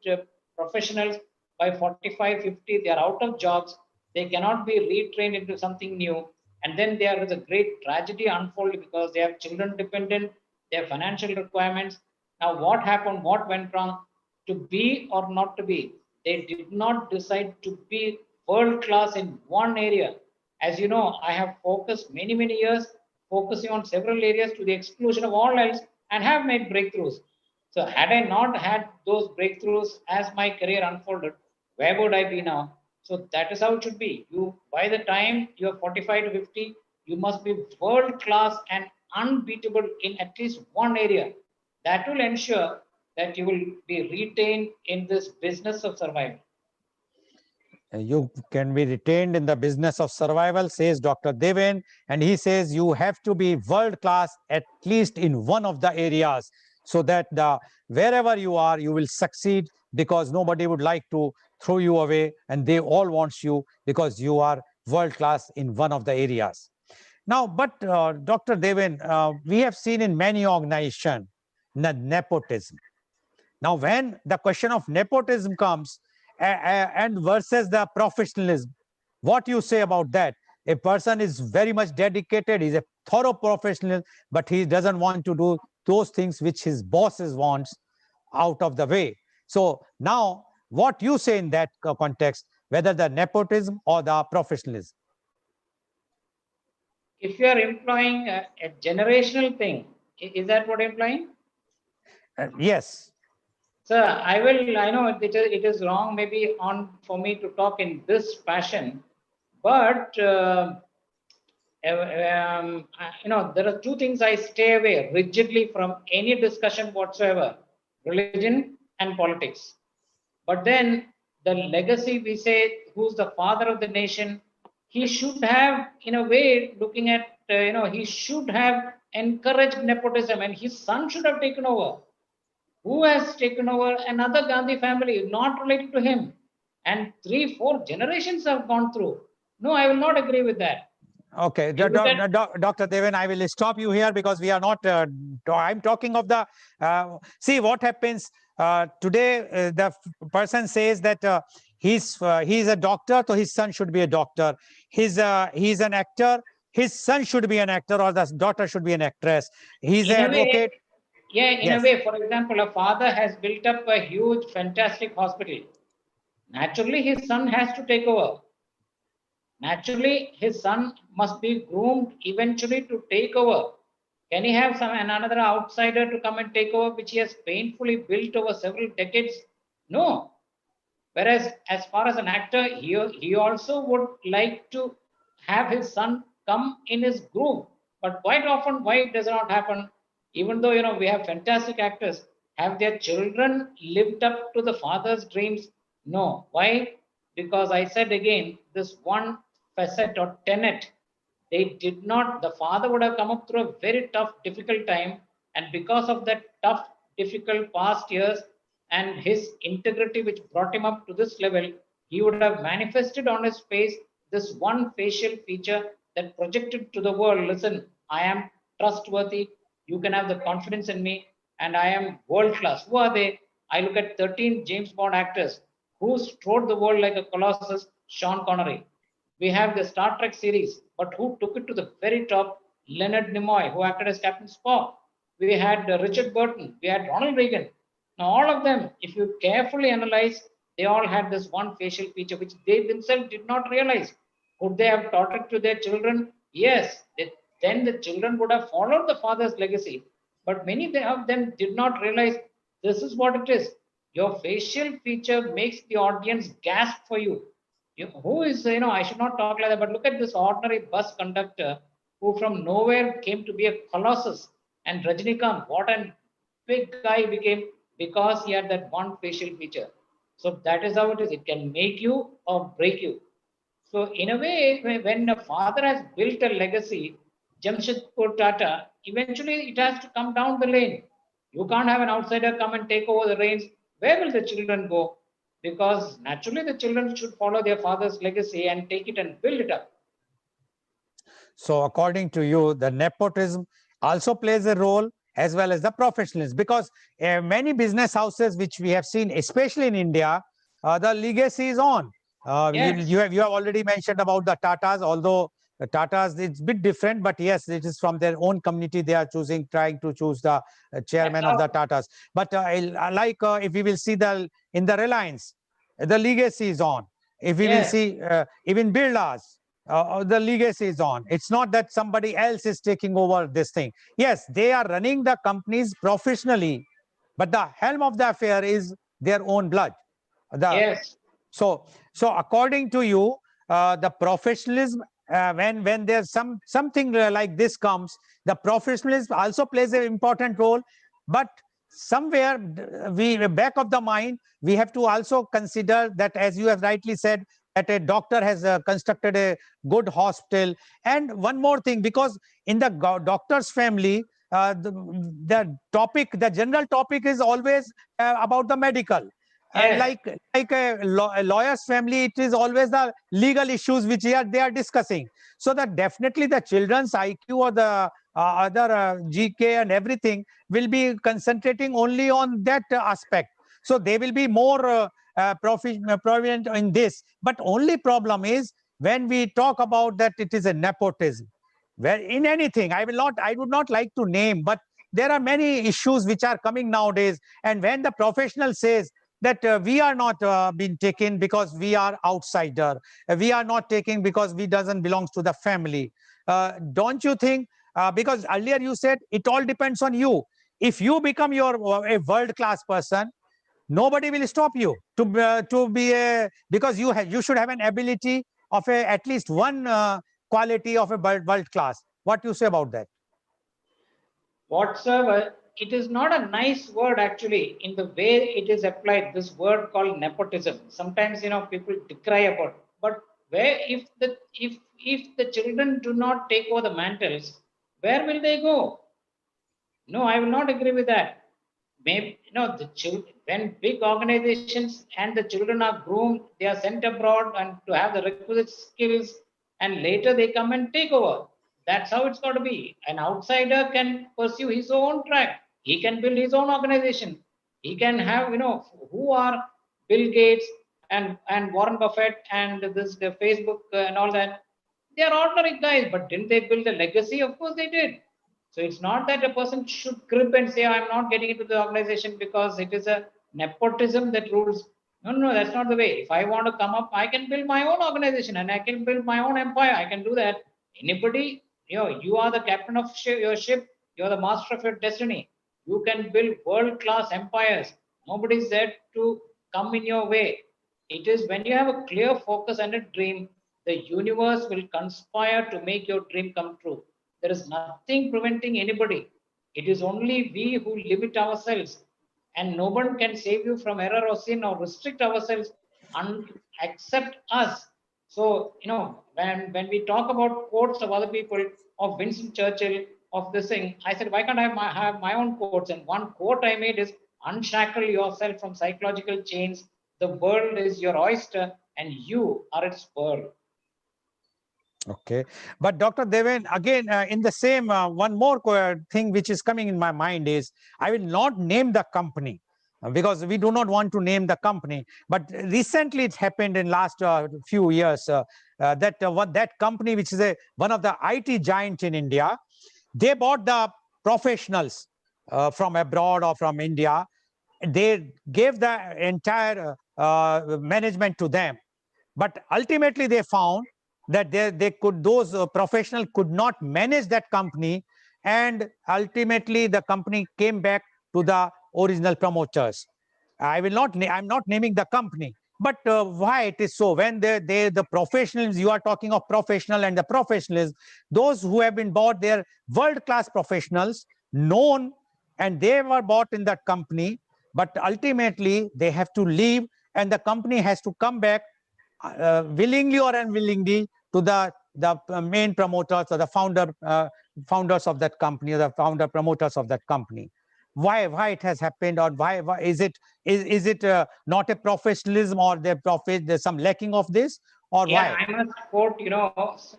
professionals by 45, 50, they are out of jobs. They cannot be retrained into something new. And then there is a great tragedy unfolding because they have children dependent, they have financial requirements. Now, what happened? What went wrong? To be or not to be? They did not decide to be world class in one area. As you know, I have focused many years focusing on several areas to the exclusion of all else and have made breakthroughs. So had I not had those breakthroughs as my career unfolded, where would I be now? So that is how it should be. You, by the time you are 45 to 50, you must be world class and unbeatable in at least one area. That will ensure that you will be retained in this business of survival. You can be retained in the business of survival, says Dr. Deven, and he says you have to be world class at least in one of the areas so that wherever you are, you will succeed, because nobody would like to throw you away and they all want you because you are world class in one of the areas. Now, but Dr. Deven, we have seen in many organizations nepotism. Now, when the question of nepotism comes and versus the professionalism, what you say about that? A person is very much dedicated, he's a thorough professional, but he doesn't want to do those things which his bosses wants out of the way. So now, what you say in that context, whether the nepotism or the professionalism? If you are employing a generational thing, is that what you're implying? Yes. Sir, I know it is wrong maybe on for me to talk in this fashion, but there are two things I stay away rigidly from any discussion whatsoever: religion and politics. But then the legacy, we say, who's the father of the nation, he should have, in a way, looking at, he should have encouraged nepotism and his son should have taken over. Who has taken over? Another Gandhi family, not related to him. And 3, 4 generations have gone through. No, I will not agree with that. Okay, Dr. Deven, I will stop you here because we are not, I'm talking of the, see what happens today, the person says that he's a doctor, so his son should be a doctor. He's an actor, his son should be an actor, or the daughter should be an actress. He's In an a way, advocate. yeah, in a Yes. way, for example, a father has built up a huge, fantastic hospital. Naturally, his son has to take over. Naturally, his son must be groomed eventually to take over. Can he have another outsider to come and take over, which he has painfully built over several decades? No. Whereas, as far as an actor, he also would like to have his son come in his groove. But quite often, why it does not happen? Even though we have fantastic actors, have their children lived up to the father's dreams? No. Why? Because I said again, this one facet or tenet they did not, the father would have come up through a very tough, difficult time. And because of that tough, difficult past years and his integrity, which brought him up to this level, he would have manifested on his face this one facial feature that projected to the world, listen, I am trustworthy. You can have the confidence in me, and I am world class. Who are they? I look at 13 James Bond actors who strode the world like a colossus, Sean Connery. We have the Star Trek series, but who took it to the very top? Leonard Nimoy, who acted as Captain Spock. We had Richard Burton. We had Ronald Reagan. Now, all of them, if you carefully analyze, they all had this one facial feature which they themselves did not realize. Could they have taught it to their children? Yes. Then the children would have followed the father's legacy. But many of them did not realize this is what it is. Your facial feature makes the audience gasp for you. Who is, I should not talk like that, but look at this ordinary bus conductor who from nowhere came to be a colossus. And Rajnikant, what a big guy he became because he had that one facial feature. So that is how it is. It can make you or break you. So in a way, when a father has built a legacy, Jamshedpur Tata, eventually it has to come down the lane. You can't have an outsider come and take over the reins. Where will the children go? Because naturally the children should follow their father's legacy and take it and build it up. So according to you, the nepotism also plays a role as well as the professionalism, because many business houses which we have seen, especially in India, the legacy is on. Yes, You have already mentioned about the Tatas, although the Tatas, it's a bit different, but yes, it is from their own community. They are trying to choose the that's chairman of the how. Tatas. But if we will see in the Reliance, the legacy is on. If we will Yes, see even Birlas, the legacy is on. It's not that somebody else is taking over this thing. Yes, they are running the companies professionally, but the helm of the affair is their own blood. The yes, so according to you, the professionalism, when there's something like this comes, the professionalism also plays an important role. But somewhere, we back of the mind, we have to also consider that, as you have rightly said, that a doctor has constructed a good hospital. And one more thing, because in the doctor's family, the general topic is always about the medical. yes, Like a lawyer's family, it is always the legal issues which they are discussing. So that definitely the children's IQ or the other GK and everything will be concentrating only on that aspect. So they will be more proficient in this. But only problem is when we talk about that it is a nepotism. Where in anything, I would not like to name, but there are many issues which are coming nowadays. And when the professional says that we are not being taken because we are outsider, we are not taken because we doesn't belongs to the family. Don't you think? Because earlier you said it all depends on you. If you become a world class person, nobody will stop you to be a, because you should have an ability of at least one quality of a world class. What you say about that? whatsoever. It is not a nice word actually in the way it is applied. This word called nepotism. Sometimes people decry about. But where if the children do not take over the mantles, where will they go? No, I will not agree with that. Maybe the children, when big organizations and the children are groomed, they are sent abroad and to have the requisite skills, and later they come and take over. That's how it's got to be. An outsider can pursue his own track. He can build his own organization. He can have, who are Bill Gates and Warren Buffett and the Facebook and all that. They are ordinary guys, but didn't they build a legacy? Of course they did. So it's not that a person should crib and say, I'm not getting into the organization because it is a nepotism that rules. No, no, that's not the way. If I want to come up, I can build my own organization and I can build my own empire. I can do that. Anybody, you are the captain of your ship, you're the master of your destiny. You can build world class empires. Nobody's there to come in your way. It is when you have a clear focus and a dream, the universe will conspire to make your dream come true. There is nothing preventing anybody. It is only we who limit ourselves, and no one can save you from error or sin or restrict ourselves except us. So, when we talk about quotes of other people, of Winston Churchill, of this thing, I said, why can't I have my own quotes? And one quote I made is, unshackle yourself from psychological chains. The world is your oyster and you are its pearl. Okay, but Dr. Deven, again, in the same, one more thing which is coming in my mind is, I will not name the company because we do not want to name the company. But recently it happened in last few years that what that company, which is one of the IT giant in India, they bought the professionals from abroad or from India. They gave the entire management to them, but ultimately they found that those professionals could not manage that company, and ultimately the company came back to the original promoters. I'm not naming the company, but why it is so? When the professionals, you are talking of professional and the professionals, those who have been bought, they're world-class professionals, known, and they were bought in that company, but ultimately they have to leave, and the company has to come back willingly or unwillingly to the main promoters or the founders of that company, or the founder promoters of that company. Why it has happened, or why is it not a professionalism, or there's some lacking of this, or Yeah, why? I must quote,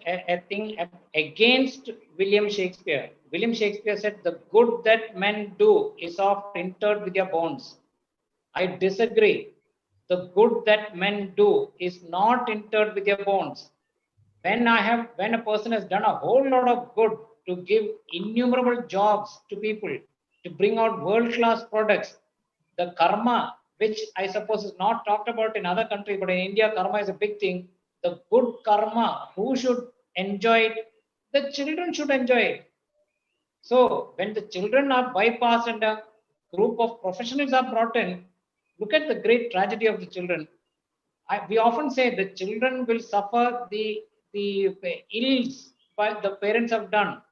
a thing against William Shakespeare. William Shakespeare said, the good that men do is oft interred with their bones. I disagree. The good that men do is not interred with their bones. When a person has done a whole lot of good to give innumerable jobs to people, to bring out world-class products, the karma, which I suppose is not talked about in other countries, but in India, karma is a big thing. The good karma, who should enjoy it? The children should enjoy it. So when the children are bypassed and a group of professionals are brought in, look at the great tragedy of the children. We often say the children will suffer the ills but the parents have done.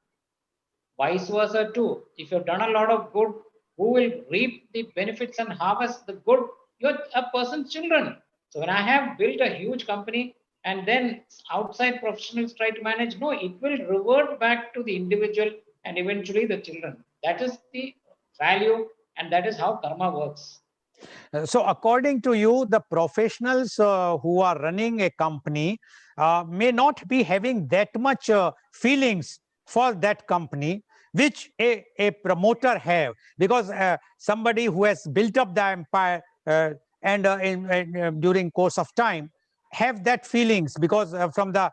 Vice versa too. If you've done a lot of good, who will reap the benefits and harvest the good? You're a person's children. So when I have built a huge company and then outside professionals try to manage, no, it will revert back to the individual and eventually the children. That is the value and that is how karma works. So according to you, the professionals who are running a company may not be having that much feelings for that company, which a promoter have, because somebody who has built up the empire and during course of time have that feelings, because from the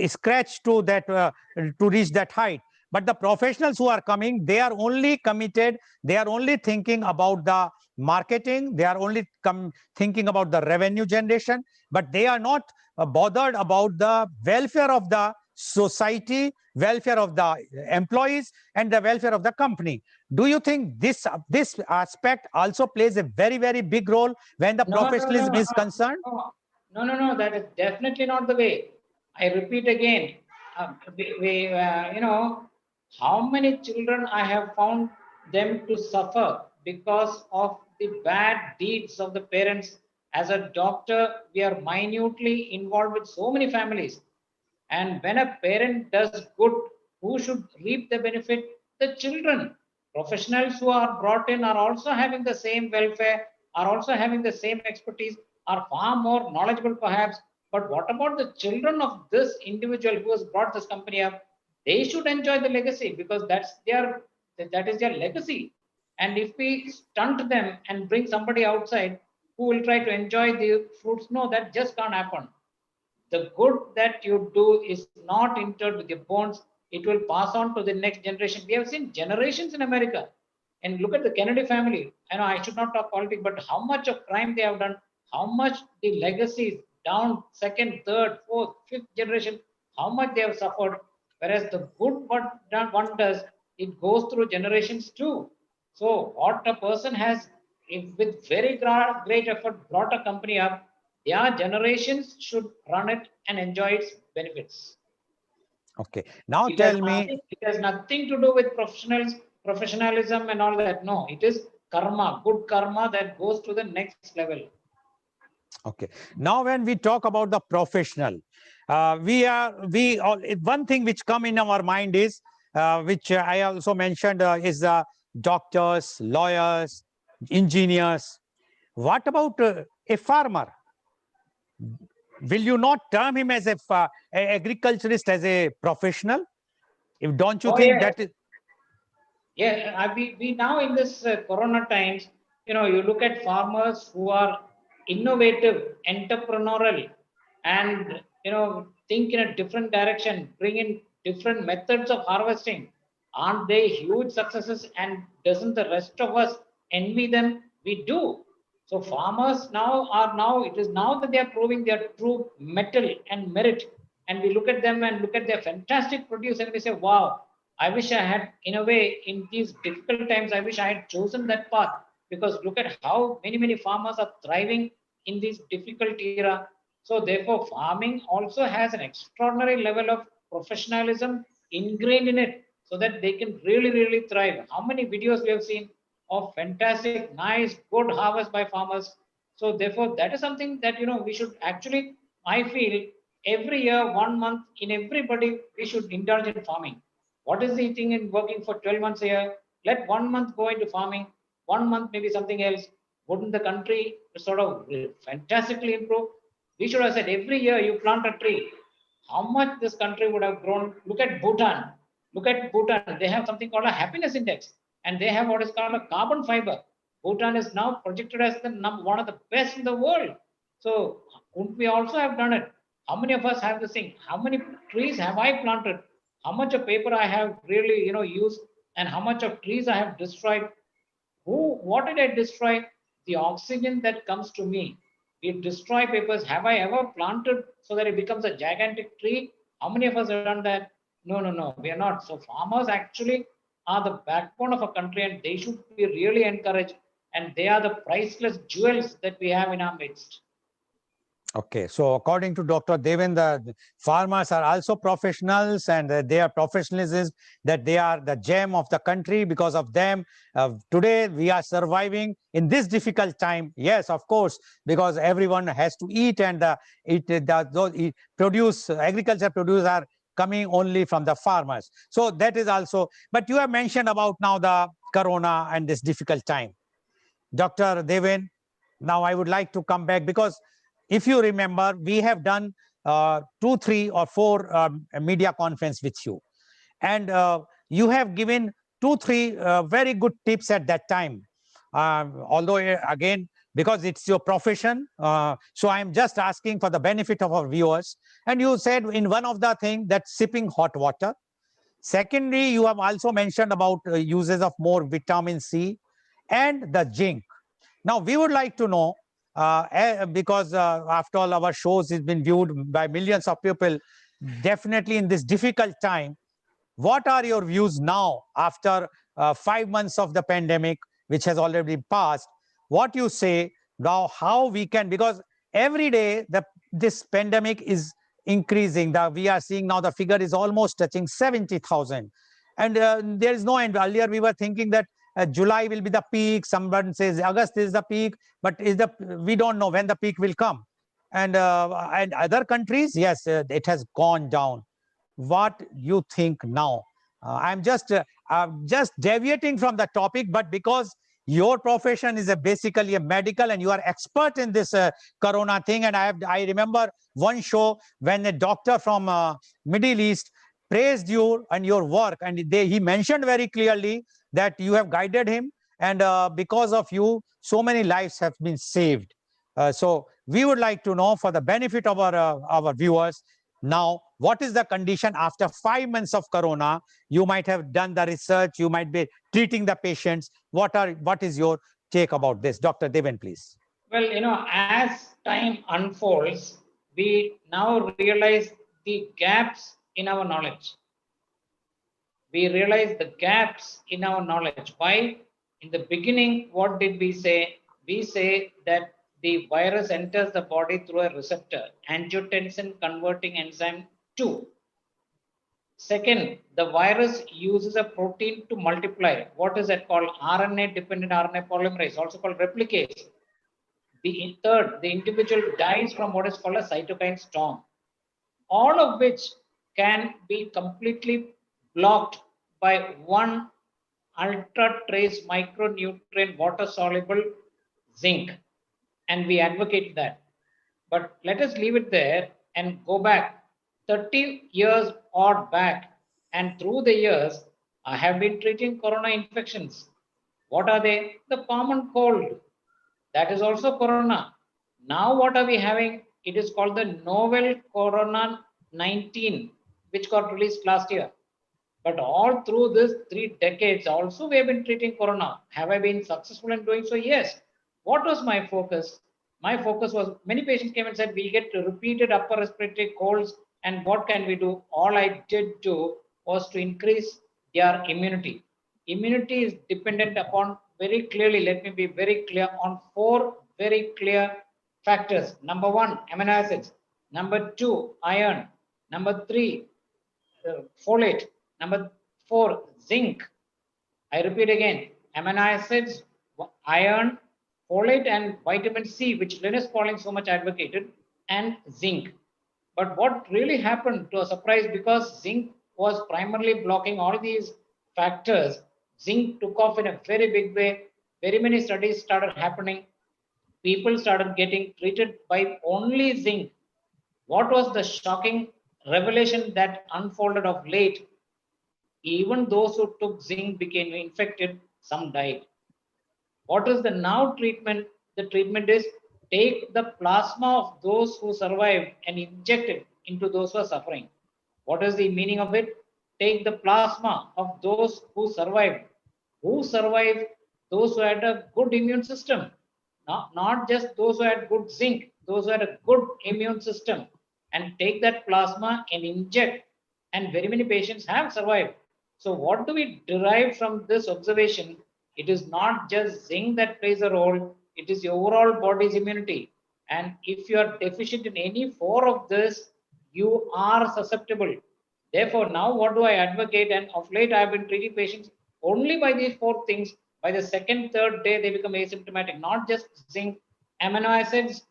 scratch to that to reach that height. But the professionals who are coming, they are only committed, they are only thinking about the marketing, they are only thinking about the revenue generation, but they are not bothered about the welfare of the society, welfare of the employees, and the welfare of the company. Do you think this aspect also plays a very big role when the No, no, no, professionalism is concerned? no. That is definitely not the way. I repeat again. How many children I have found them to suffer because of the bad deeds of the parents. As a doctor, we are minutely involved with so many families. And when a parent does good, who should reap the benefit? The children. Professionals who are brought in are also having the same welfare, are also having the same expertise, are far more knowledgeable perhaps. But what about the children of this individual who has brought this company up? They should enjoy the legacy because that is their legacy. And if we stunt them and bring somebody outside who will try to enjoy the fruits, no, that just can't happen. The good that you do is not interred with your bones. It will pass on to the next generation. We have seen generations in America. And look at the Kennedy family. I know I should not talk politics, but how much of crime they have done, how much the legacies down second, third, fourth, fifth generation, how much they have suffered. Whereas the good what one does, it goes through generations too. So what a person has, if with very great effort, brought a company up, their generations should run it and enjoy its benefits. Okay, now It has tell me. nothing, it has nothing to do with professionalism and all that. No, it is karma, good karma that goes to the next level. Okay. Now, when we talk about the professional, One thing which come in our mind is, which I also mentioned, is doctors, lawyers, engineers. What about a farmer? Will you not term him as a agriculturist, as a professional? If don't you Oh, think yeah. that is Yeah, we now in this Corona times, you look at farmers who are innovative, entrepreneurial, and think in a different direction, bring in different methods of harvesting. Aren't they huge successes? And doesn't the rest of us envy them? We do. So farmers now it is now that they are proving their true metal and merit, and we look at them and look at their fantastic produce, and we say, wow, I wish I had, in a way, in these difficult times, I wish I had chosen that path, because look at how many farmers are thriving in this difficult era. So therefore, farming also has an extraordinary level of professionalism ingrained in it, so that they can really thrive. How many videos we have seen of fantastic, nice, good harvest by farmers? So therefore, that is something that we should actually, I feel, every year, 1 month, in everybody, we should indulge in farming. What is the thing in working for 12 months a year? Let 1 month go into farming, 1 month maybe something else. Wouldn't the country sort of fantastically improve? We should have said every year you plant a tree. How much this country would have grown? Look at Bhutan. Look at Bhutan. They have something called a happiness index, and they have what is called a carbon fiber. Bhutan is now projected as the one of the best in the world. So couldn't we also have done it? How many of us have this thing? How many trees have I planted? How much of paper I have really used, and how much of trees I have destroyed? What did I destroy? The oxygen that comes to me. We destroy papers. Have I ever planted so that it becomes a gigantic tree? How many of us have done that? No, we are not. So farmers actually are the backbone of a country, and they should be really encouraged, and they are the priceless jewels that we have in our midst. okay? So according to Dr. Devendra, the farmers are also professionals, and their professionalism is that they are the gem of the country. Because of them, today we are surviving in this difficult time. Yes, of course, because everyone has to eat, and produce agriculture produce are coming only from the farmers. So that is also. But you have mentioned about now the corona and this difficult time, Dr. Deven. Now I would like to come back, because if you remember, we have done 2, 3, or 4 media conference with you, and you have given 2, 3 very good tips at that time. Although again, because it's your profession, so I'm just asking for the benefit of our viewers. And you said in one of the things that sipping hot water. Secondly, you have also mentioned about uses of more vitamin C and the zinc. Now, we would like to know, because after all, our shows has been viewed by millions of people, definitely in this difficult time, what are your views now after 5 months of the pandemic, which has already passed? What you say now, how we can, because every day this pandemic is increasing. We are seeing now the figure is almost touching 70,000. And there is no end. Earlier, we were thinking that July will be the peak. Someone says August is the peak, but we don't know when the peak will come. And other countries, yes, it has gone down. What you think now? I'm just deviating from the topic, but because your profession is basically a medical, and you are expert in this corona thing. And I remember one show when a doctor from Middle East praised you and your work, and he mentioned very clearly that you have guided him, and because of you, so many lives have been saved. So we would like to know, for the benefit of our viewers, now, what is the condition after 5 months of corona? You might have done the research, you might be treating the patients. What is your take about this? Dr. Deven, please. Well, as time unfolds, we now realize the gaps in our knowledge. We realize the gaps in our knowledge. Why? In the beginning, what did we say? We say that the virus enters the body through a receptor, angiotensin converting enzyme 2. Second, the virus uses a protein to multiply. What is that called? RNA-dependent RNA polymerase, also called replicase. The third, the individual dies from what is called a cytokine storm. all of which can be completely blocked by one ultra trace micronutrient water soluble zinc, and we advocate that. But let us leave it there and go back 30 years odd back, and through the years I have been treating corona infections. What are they? The common cold. That is also corona. Now what are we having? It is called the novel corona 19, which got released last year. But all through this 3 decades, also we have been treating corona. Have I been successful in doing so? Yes. What was my focus? My focus was, many patients came and said, we get repeated upper respiratory colds, and what can we do? All I did do was to increase their immunity. Immunity is dependent upon, very clearly, let me be very clear, on 4 very clear factors. Number 1, amino acids. Number 2, iron. Number 3, folate. Number 4, zinc. I repeat again, amino acids, iron, folate, and vitamin C, which Linus Pauling so much advocated, and zinc. But what really happened, to a surprise, because zinc was primarily blocking all these factors, zinc took off in a very big way. Very many studies started happening. People started getting treated by only zinc. What was the shocking revelation that unfolded of late? Even those who took zinc became infected, some died. What is the now treatment? The treatment is take the plasma of those who survived and inject it into those who are suffering. What is the meaning of it? Take the plasma of those who survived. Who survived? Those who had a good immune system. Not just those who had good zinc, those who had a good immune system. And take that plasma and inject. And very many patients have survived. So what do we derive from this observation? It is not just zinc that plays a role, it is the overall body's immunity. And if you are deficient in any 4 of this, you are susceptible. Therefore, now what do I advocate? And of late, I have been treating patients only by these 4 things. By the second, third day, they become asymptomatic. Not just zinc, amino acids,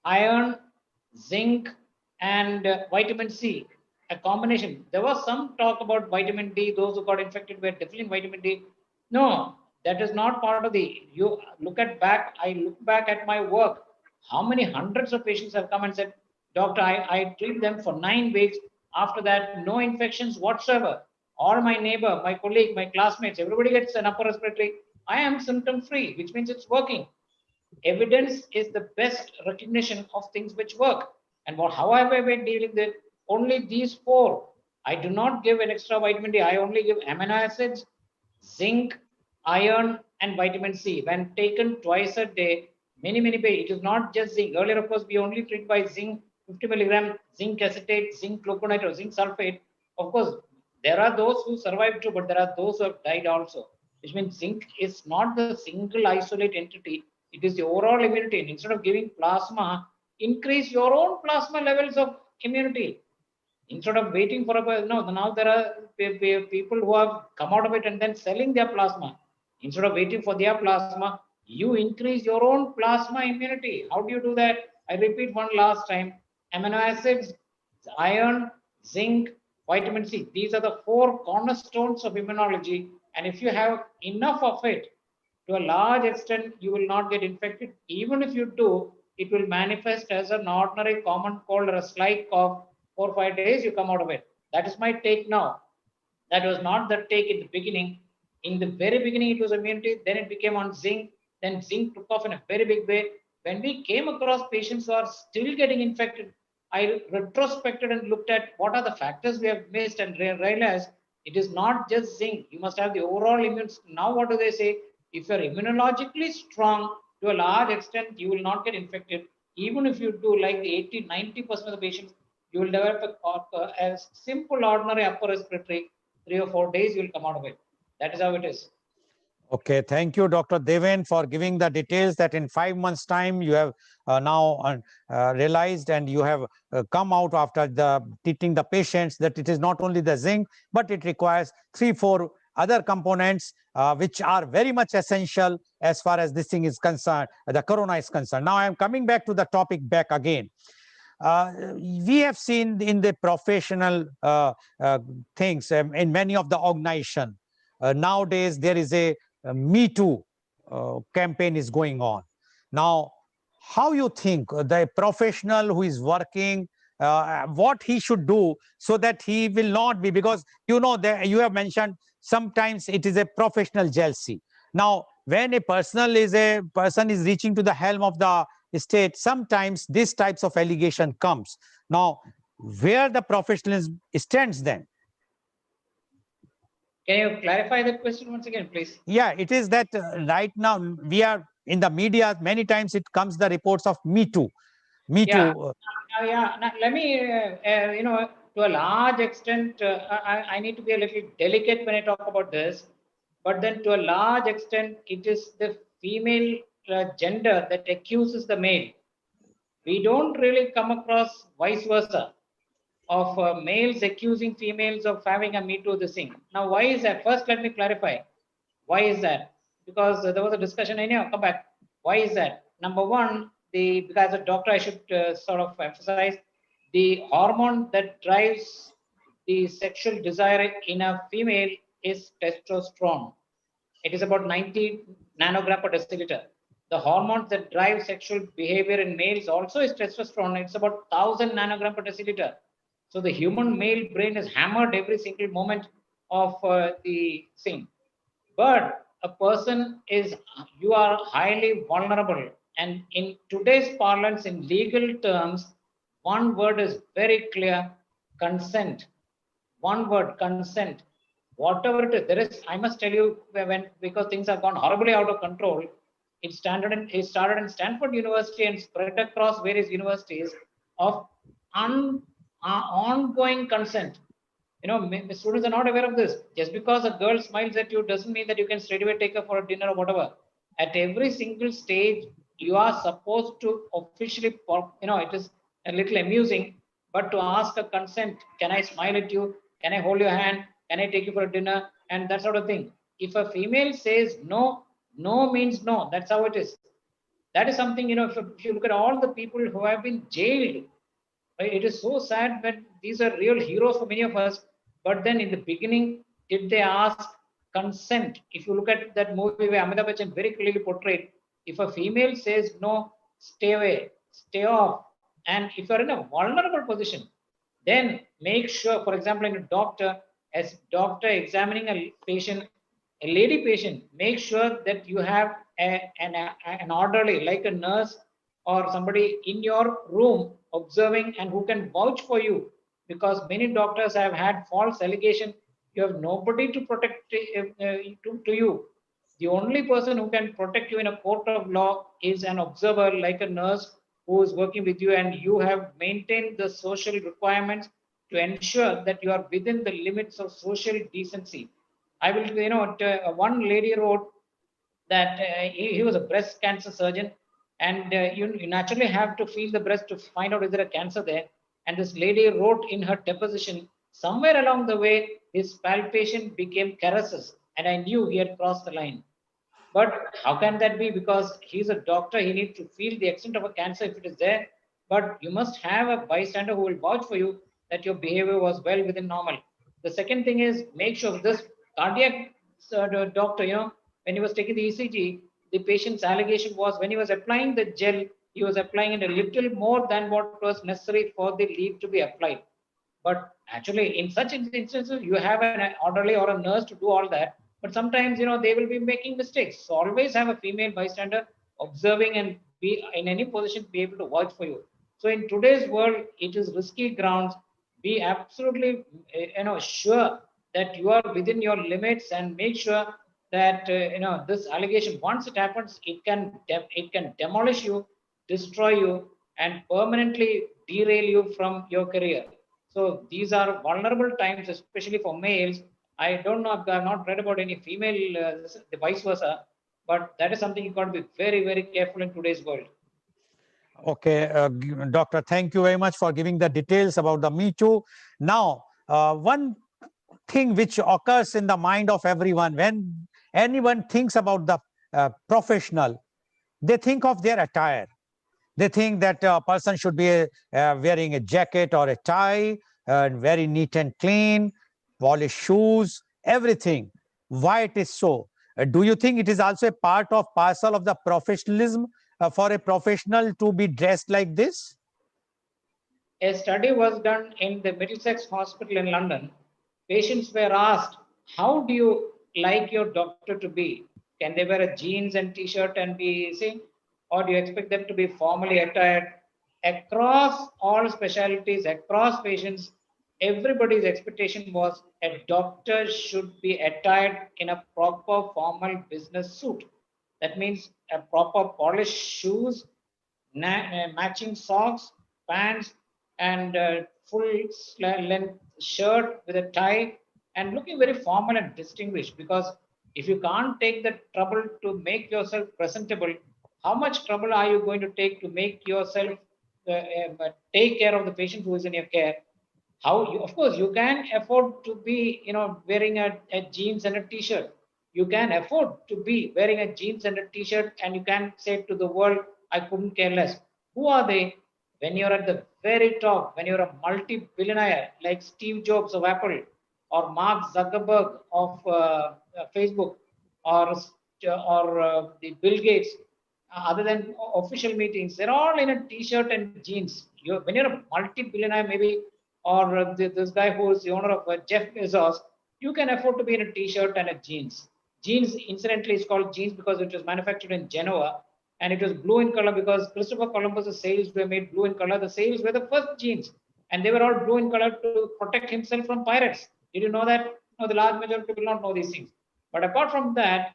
iron, zinc, and vitamin C, a combination. There was some talk about vitamin D, those who got infected were deficient in vitamin D. No, that is not part of the, you look at back, I look back at my work. How many hundreds of patients have come and said, doctor, I treat them for 9 weeks. After that, no infections whatsoever. All my neighbor, my colleague, my classmates, everybody gets an upper respiratory. I am symptom free, which means it's working. Evidence is the best recognition of things which work. And how have I been dealing with only these 4? I do not give an extra vitamin D. I only give amino acids, zinc, iron, and vitamin C. When taken twice a day, many patients. It is not just zinc. Earlier, of course, we only treat by zinc, 50 milligram, zinc acetate, zinc gluconate, or zinc sulfate. Of course, there are those who survive too, but there are those who have died also. Which means zinc is not the single isolate entity. It is the overall immunity. And instead of giving plasma, increase your own plasma levels of immunity. Instead of waiting for a, no, now there are people who have come out of it and then selling their plasma. Instead of waiting for their plasma, you increase your own plasma immunity. How do you do that? I repeat one last time: amino acids, iron, zinc, vitamin C. These are the 4 cornerstones of immunology. And if you have enough of it, to a large extent, you will not get infected. Even if you do, it will manifest as an ordinary common cold or a slight cough. 4 or 5 days, you come out of it. That is my take now. That was not the take in the beginning. In the very beginning, it was immunity. Then it became on zinc. Then zinc took off in a very big way. When we came across patients who are still getting infected, I retrospected and looked at what are the factors we have missed and realized it is not just zinc. You must have the overall immune system. Now, what do they say? If you're immunologically strong, to a large extent, you will not get infected. Even if you do, like the 80-90% of the patients, you will develop a simple ordinary upper respiratory. 3 or 4 days, you will come out of it. That is how it is. Okay, thank you, Dr. Deven, for giving the details that in 5 months' time you have now realized, and you have come out after treating the patients, that it is not only the zinc, but it requires 3-4 other components which are very much essential as far as this thing is concerned, the corona is concerned. Now I am coming back to the topic back again. we have seen in the professional things in many of the organization. Nowadays, there is a Me Too campaign is going on. Now, how you think the professional who is working, what he should do so that he will not be, because you know that you have mentioned sometimes it is a professional jealousy. Now, when a person is reaching to the helm of the state, sometimes these types of allegation comes. Now, where the professionalism stands then? Can you clarify that question once again, please? Yeah, it is that right now we are in the media, many times it comes the reports of Me Too. Me Yeah, Too. yeah. Now, let me, to a large extent, I need to be a little delicate when I talk about this. But then, to a large extent, it is the female gender that accuses the male. We don't really come across vice versa of males accusing females of having a Me Too this thing. Now, why is that? First, let me clarify. Why is that? Because there was a discussion. Anyhow, come back. Why is that? Number one, because as a doctor, I should sort of emphasize the hormone that drives the sexual desire in a female is testosterone. It is about 90 nanogram per deciliter. The hormones that drive sexual behavior in males also is testosterone. It's about 1000 nanogram per deciliter. So the human male brain is hammered every single moment of the thing. But a person is, you are highly vulnerable. And in today's parlance, in legal terms, one word is very clear: consent. One word: consent. Whatever it is, there is, I must tell you, because things have gone horribly out of control, it started in Stanford University and spread across various universities of ongoing consent. Students are not aware of this. Just because a girl smiles at you doesn't mean that you can straight away take her for a dinner or whatever. At every single stage, you are supposed to officially, it is a little amusing, but to ask a consent: can I smile at you? Can I hold your hand? Can I take you for a dinner? And that sort of thing. If a female says no, no means no. That's how it is. That is something, if you look at all the people who have been jailed, it is so sad that these are real heroes for many of us. But then in the beginning, did they ask consent? If you look at that movie where Amitabh Bachchan very clearly portrayed, if a female says no, stay away, stay off. And if you're in a vulnerable position, then make sure, for example, in a doctor, as doctor examining a patient, a lady patient, make sure that you have an orderly, like a nurse or somebody in your room observing and who can vouch for you, because many doctors have had false allegation. You have nobody to protect to you. The only person who can protect you in a court of law is an observer, like a nurse who is working with you, and you have maintained the social requirements to ensure that you are within the limits of social decency. I will, one lady wrote that he was a breast cancer surgeon, and you naturally have to feel the breast to find out is there a cancer there. And this lady wrote in her deposition, somewhere along the way, his palpation became caresses, and I knew he had crossed the line. But how can that be? Because he's a doctor, he needs to feel the extent of a cancer if it is there. But you must have a bystander who will vouch for you that your behavior was well within normal. The second thing is, make sure this cardiac doctor, when he was taking the ECG, the patient's allegation was when he was applying the gel, he was applying it a little more than what was necessary for the lead to be applied. But actually, in such instances, you have an orderly or a nurse to do all that. But sometimes, they will be making mistakes. So always have a female bystander observing and be in any position to be able to watch for you. So in today's world, it is risky grounds. Be absolutely, sure that you are within your limits, and make sure that this allegation, once it happens, it can demolish you, destroy you, and permanently derail you from your career. So these are vulnerable times, especially for males. I don't know, I've not read about any female, the vice versa, but that is something you've got to be very, very careful in today's world. Okay, Doctor, thank you very much for giving the details about the Me Too. Now, one thing which occurs in the mind of everyone when anyone thinks about the professional, they think of their attire. They think that a person should be wearing a jacket or a tie, very neat and clean, polished shoes, everything. Why it is so? Do you think it is also a part of parcel of the professionalism for a professional to be dressed like this? A study was done in the Middlesex Hospital in London. Patients were asked, how do you like your doctor to be? Can they wear a jeans and t-shirt and be seen? Or do you expect them to be formally attired? Across all specialties, across patients, everybody's expectation was a doctor should be attired in a proper formal business suit. That means a proper polished shoes, matching socks, pants, and full length shirt with a tie, and looking very formal and distinguished. Because if you can't take the trouble to make yourself presentable, how much trouble are you going to take to make yourself take care of the patient who is in your care? How you, of course you can afford to be wearing a jeans and a t-shirt. You can afford to be wearing a jeans and a t-shirt, and you can say to the world, I couldn't care less. Who are they? When you're at the very top, when you're a multi-billionaire like Steve Jobs of Apple, or Mark Zuckerberg of Facebook, or the Bill Gates, other than official meetings, they're all in a t-shirt and jeans. When you're a multi-billionaire, maybe, or this guy who is the owner of Jeff Bezos, you can afford to be in a t-shirt and a jeans. Jeans, incidentally, is called jeans because it was manufactured in Genoa, and it was blue in color because Christopher Columbus's sails were made blue in color. The sails were the first jeans, and they were all blue in color to protect himself from pirates. Did you know that? No, the large majority will not know these things. But apart from that,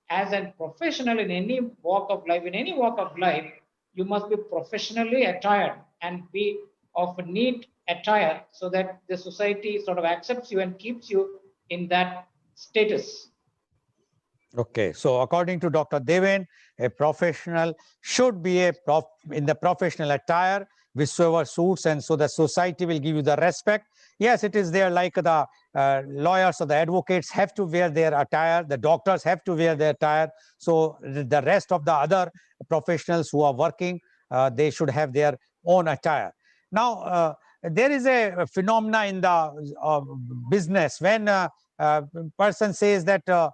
as a professional in any walk of life, you must be professionally attired and be of neat attire so that the society sort of accepts you and keeps you in that status. Okay, so according to Dr. Deven, a professional should be in the professional attire, whichever suits, and so the society will give you the respect. Yes, it is there, like the lawyers or the advocates have to wear their attire, the doctors have to wear their attire, so the rest of the other professionals who are working, they should have their own attire. Now, there is a phenomena in the business when a person says that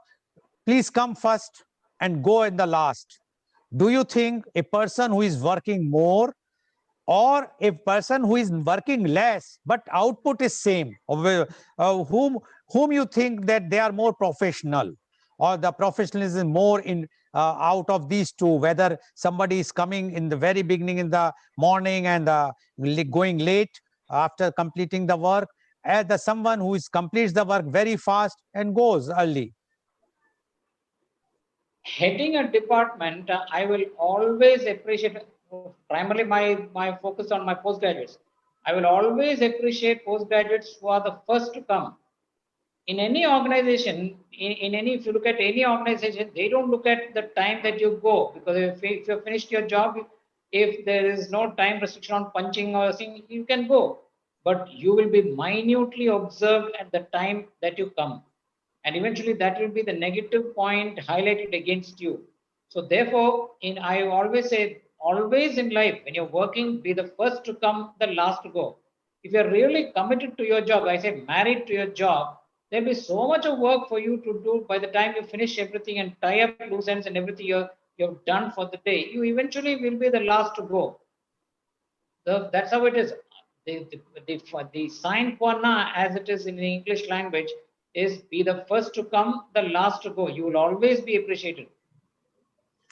please come first and go in the last. Do you think a person who is working more or a person who is working less but output is same, whom you think that they are more professional, or the professionalism more in out of these two, whether somebody is coming in the very beginning in the morning and going late after completing the work, as the someone who is completes the work very fast and goes early? Heading a department, I will always appreciate, primarily my focus on my postgraduates. I will always appreciate postgraduates who are the first to come. In any organization, if you look at any organization, they don't look at the time that you go, because if you've finished your job, if there is no time restriction on punching or something, you can go. But you will be minutely observed at the time that you come, and eventually that will be the negative point highlighted against you. So therefore, I always say, always in life, when you're working, be the first to come, the last to go. If you're really committed to your job, I say married to your job, there'll be so much of work for you to do. By the time you finish everything and tie up loose ends and everything you've done for the day, you eventually will be the last to go. That's how it is. The sine qua non, as it is in the English language, is be the first to come, the last to go. You will always be appreciated.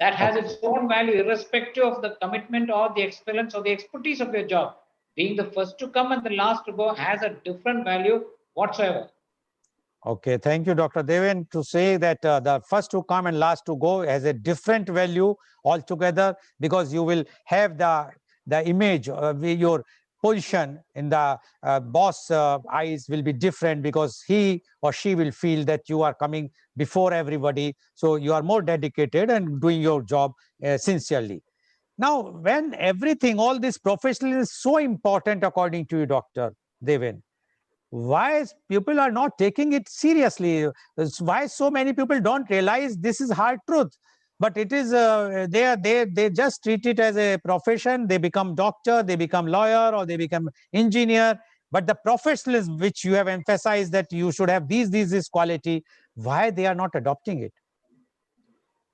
That has its own value, irrespective of the commitment or the excellence or the expertise of your job. Being the first to come and the last to go has a different value whatsoever. Okay, thank you, Dr. Deven, to say that the first to come and last to go has a different value altogether, because you will have the image of your position in the boss eyes will be different, because he or she will feel that you are coming before everybody, so you are more dedicated and doing your job sincerely. Now, when everything, all this professionalism is so important according to you, Dr. Deven, why people are not taking it seriously? Why so many people don't realize this is hard truth? but it is they just treat it as a profession. They become doctor, they become lawyer, or they become engineer. But the professionalism which you have emphasized, that you should have this quality, why they are not adopting it?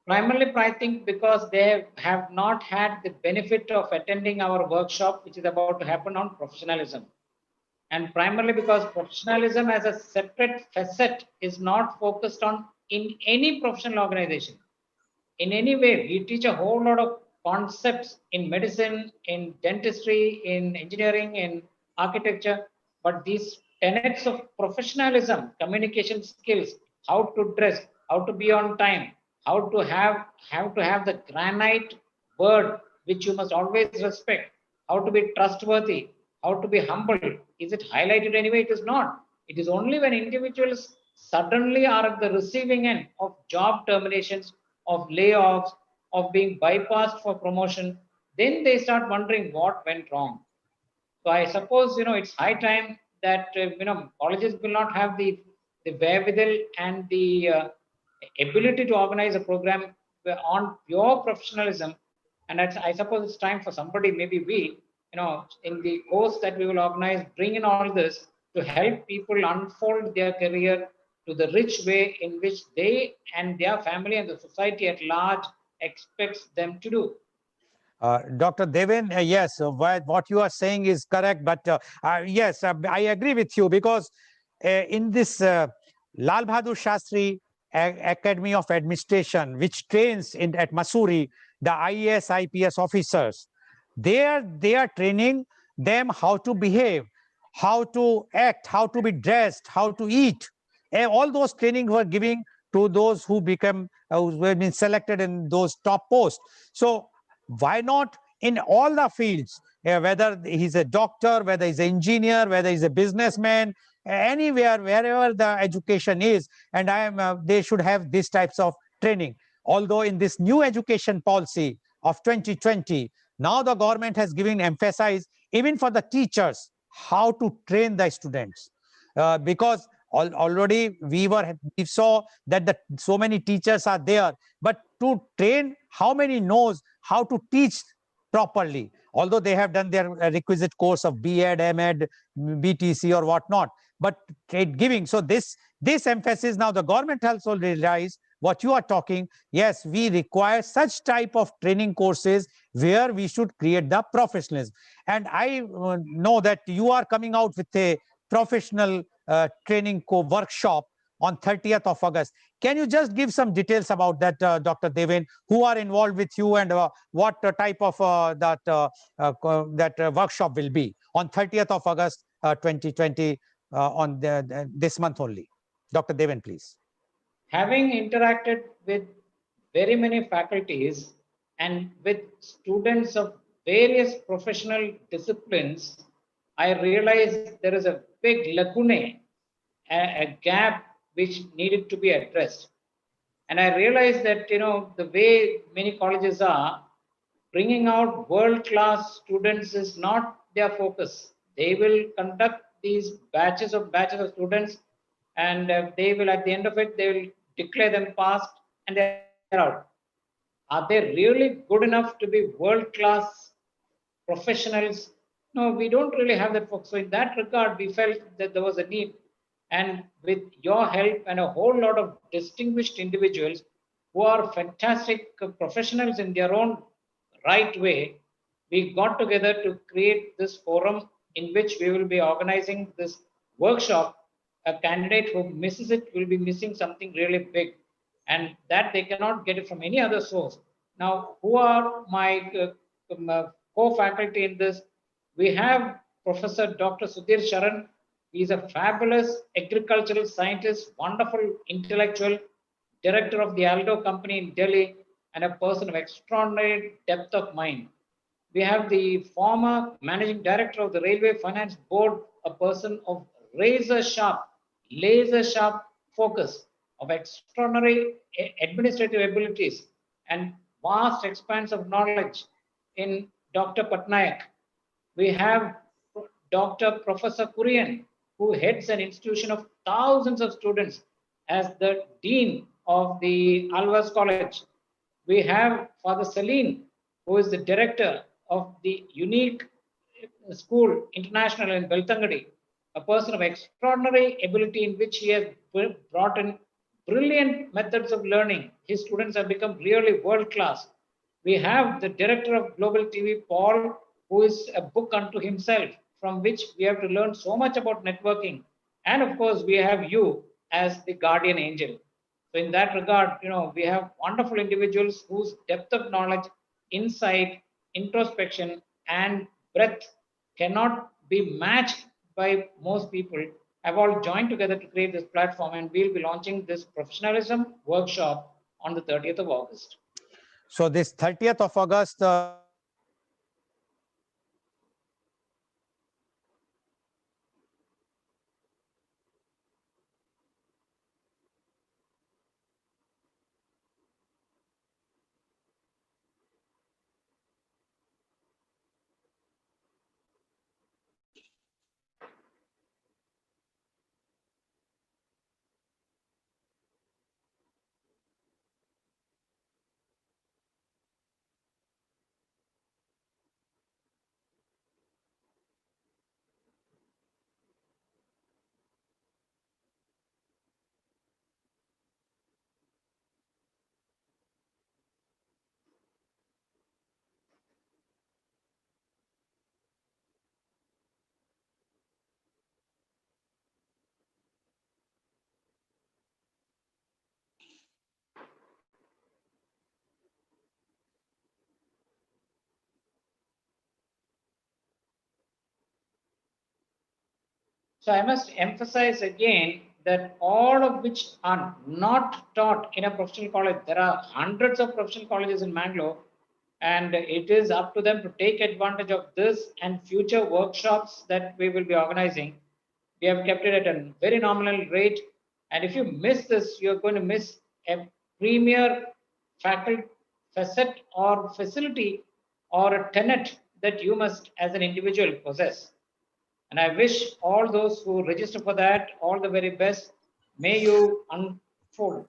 Primarily, I think because they have not had the benefit of attending our workshop, which is about to happen on professionalism. And primarily because professionalism as a separate facet is not focused on in any professional organization. In any way, we teach a whole lot of concepts in medicine, in dentistry, in engineering, in architecture, but these tenets of professionalism, communication skills, how to dress, how to be on time, how to have the granite word which you must always respect, how to be trustworthy, how to be humble. Is it highlighted anyway? It is not. It is only when individuals suddenly are at the receiving end of job terminations, of layoffs, of being bypassed for promotion, then they start wondering what went wrong. So I suppose it's high time that colleges will not have the wherewithal and the ability to organize a program on pure professionalism. And I suppose it's time for somebody, maybe we, in the course that we will organize, bring in all this to help people unfold their career to the rich way in which they and their family and the society at large expects them to do. Dr. Devin, yes, what you are saying is correct, but yes, I agree with you, because in this Lal Bahadur Shastri Academy of Administration, which trains at Masuri the IAS, IPS officers, they are training them how to behave, how to act, how to be dressed, how to eat. All those training were giving to those who who have been selected in those top posts. So why not in all the fields, whether he's a doctor, whether he's an engineer, whether he's a businessman, anywhere, wherever the education is, and they should have these types of training. Although in this new education policy of 2020, now the government has given emphasis even for the teachers how to train the students, because already we saw that so many teachers are there, but to train, how many knows how to teach properly, although they have done their requisite course of B.Ed, M.Ed, BTC or whatnot, but trade giving. So this emphasis, now the government also realized what you are talking. Yes, we require such type of training courses where we should create the professionalism. And I know that you are coming out with a professional training workshop on 30th of August. Can you just give some details about that, Dr. Devin, who are involved with you, and what type of that workshop will be on 30th of August 2020, on this month only? Dr. Devin, please. Having interacted with very many faculties and with students of various professional disciplines, I realized there is a big lacune, a gap which needed to be addressed. And I realized that, the way many colleges are, bringing out world-class students is not their focus. They will conduct these batches of students, and they will, at the end of it, they will declare them passed and they're out. Are they really good enough to be world-class professionals? No, we don't really have that focus. So in that regard, we felt that there was a need. And with your help and a whole lot of distinguished individuals who are fantastic professionals in their own right way, we got together to create this forum in which we will be organizing this workshop. A candidate who misses it will be missing something really big, and that they cannot get it from any other source. Now, who are my co-faculty in this? We have Professor Dr. Sudhir Sharan. He is a fabulous agricultural scientist, wonderful intellectual, director of the Aldo company in Delhi, and a person of extraordinary depth of mind. We have the former managing director of the Railway Finance Board, a person of laser sharp focus, of extraordinary administrative abilities, and vast expanse of knowledge in Dr. Patnaik. We have Dr. Professor Kurian, who heads an institution of thousands of students as the Dean of the Alvas College. We have Father Celine, who is the director of the unique school international in Beltangadi, a person of extraordinary ability in which he has brought in brilliant methods of learning. His students have become really world class. We have the director of Global TV, Paul, who is a book unto himself, from which we have to learn so much about networking. And of course, we have you as the guardian angel. So in that regard, we have wonderful individuals whose depth of knowledge, insight, introspection, and breadth cannot be matched by most people, have all joined together to create this platform, and we'll be launching this professionalism workshop on the 30th of August. So this 30th of August, So I must emphasize again that all of which are not taught in a professional college. There are hundreds of professional colleges in Mangalore, and it is up to them to take advantage of this and future workshops that we will be organizing. We have kept it at a very nominal rate, and if you miss this, you're going to miss a premier faculty facet or facility or a tenet that you must, as an individual, possess. And I wish all those who register for that all the very best. May you unfold.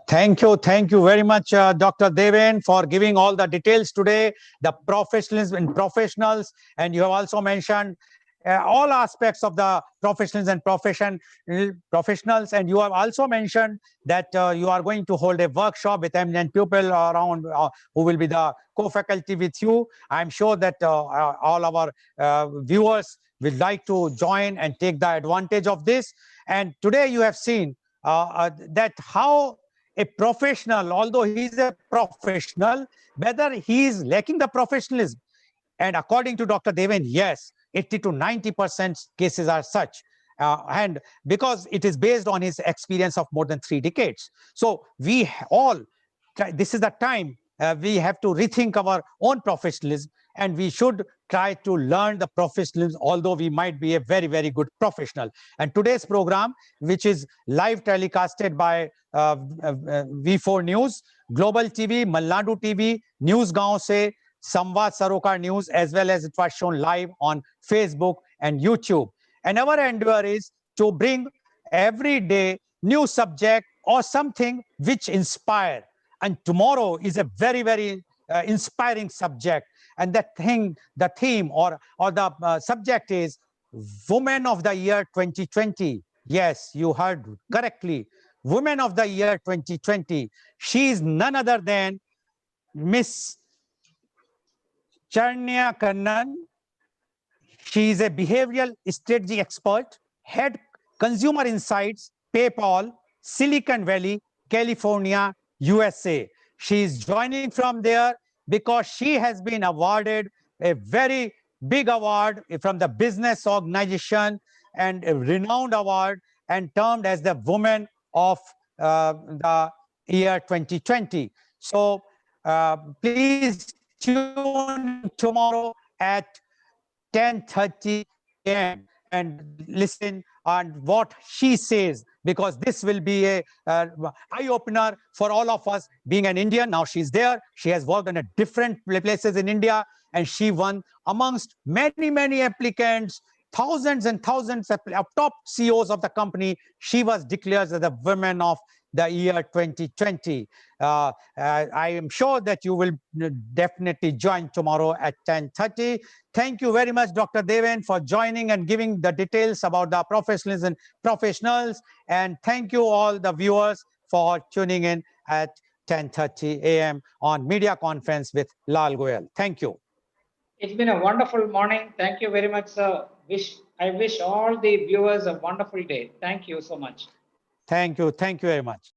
thank you very much, Dr. Deven, for giving all the details today, the professionals and professionals, and you have also mentioned all aspects of the professionals and professionals, and you have also mentioned that you are going to hold a workshop with eminent people around who will be the co-faculty with you. I'm sure that all our viewers will like to join and take the advantage of this. And today you have seen that how a professional, although he is a professional, whether he is lacking the professionalism. And according to Dr. Deven, yes, 80 to 90% cases are such. And because it is based on his experience of more than 3 decades. So we all, this is the time we have to rethink our own professionalism, and we should try to learn the professionalism, although we might be a very, very good professional. And today's program, which is live telecasted by V4 News, Global TV, Malnadu TV, News Gaon Se, Samvad Sarokar News, as well as it was shown live on Facebook and YouTube. And our endeavor is to bring every day new subject or something which inspire. And tomorrow is a very, very inspiring subject. And the theme or the subject is Women of the Year 2020. Yes, you heard correctly. Women of the Year 2020. She is none other than Miss Charnya Kannan. She is a behavioral strategy expert, head consumer insights, PayPal, Silicon Valley, California, USA. She is joining from there because she has been awarded a very big award from the business organization and a renowned award and termed as the Woman of the Year 2020. So please tune tomorrow at 10:30 a.m. and listen on what she says, because this will be a eye-opener for all of us. Being an Indian, now she's there. She has worked in a different places in India, and she won amongst many, many applicants, thousands and thousands of top CEOs of the company. She was declared as the Woman of the year 2020. I am sure that you will definitely join tomorrow at 10:30. Thank you very much, Dr. Deven, for joining and giving the details about the professionals. And thank you all the viewers for tuning in at 10:30 a.m. on Media Conference with Lal Goel. Thank you. It's been a wonderful morning. Thank you very much, sir. I wish all the viewers a wonderful day. Thank you so much. Thank you. Thank you very much.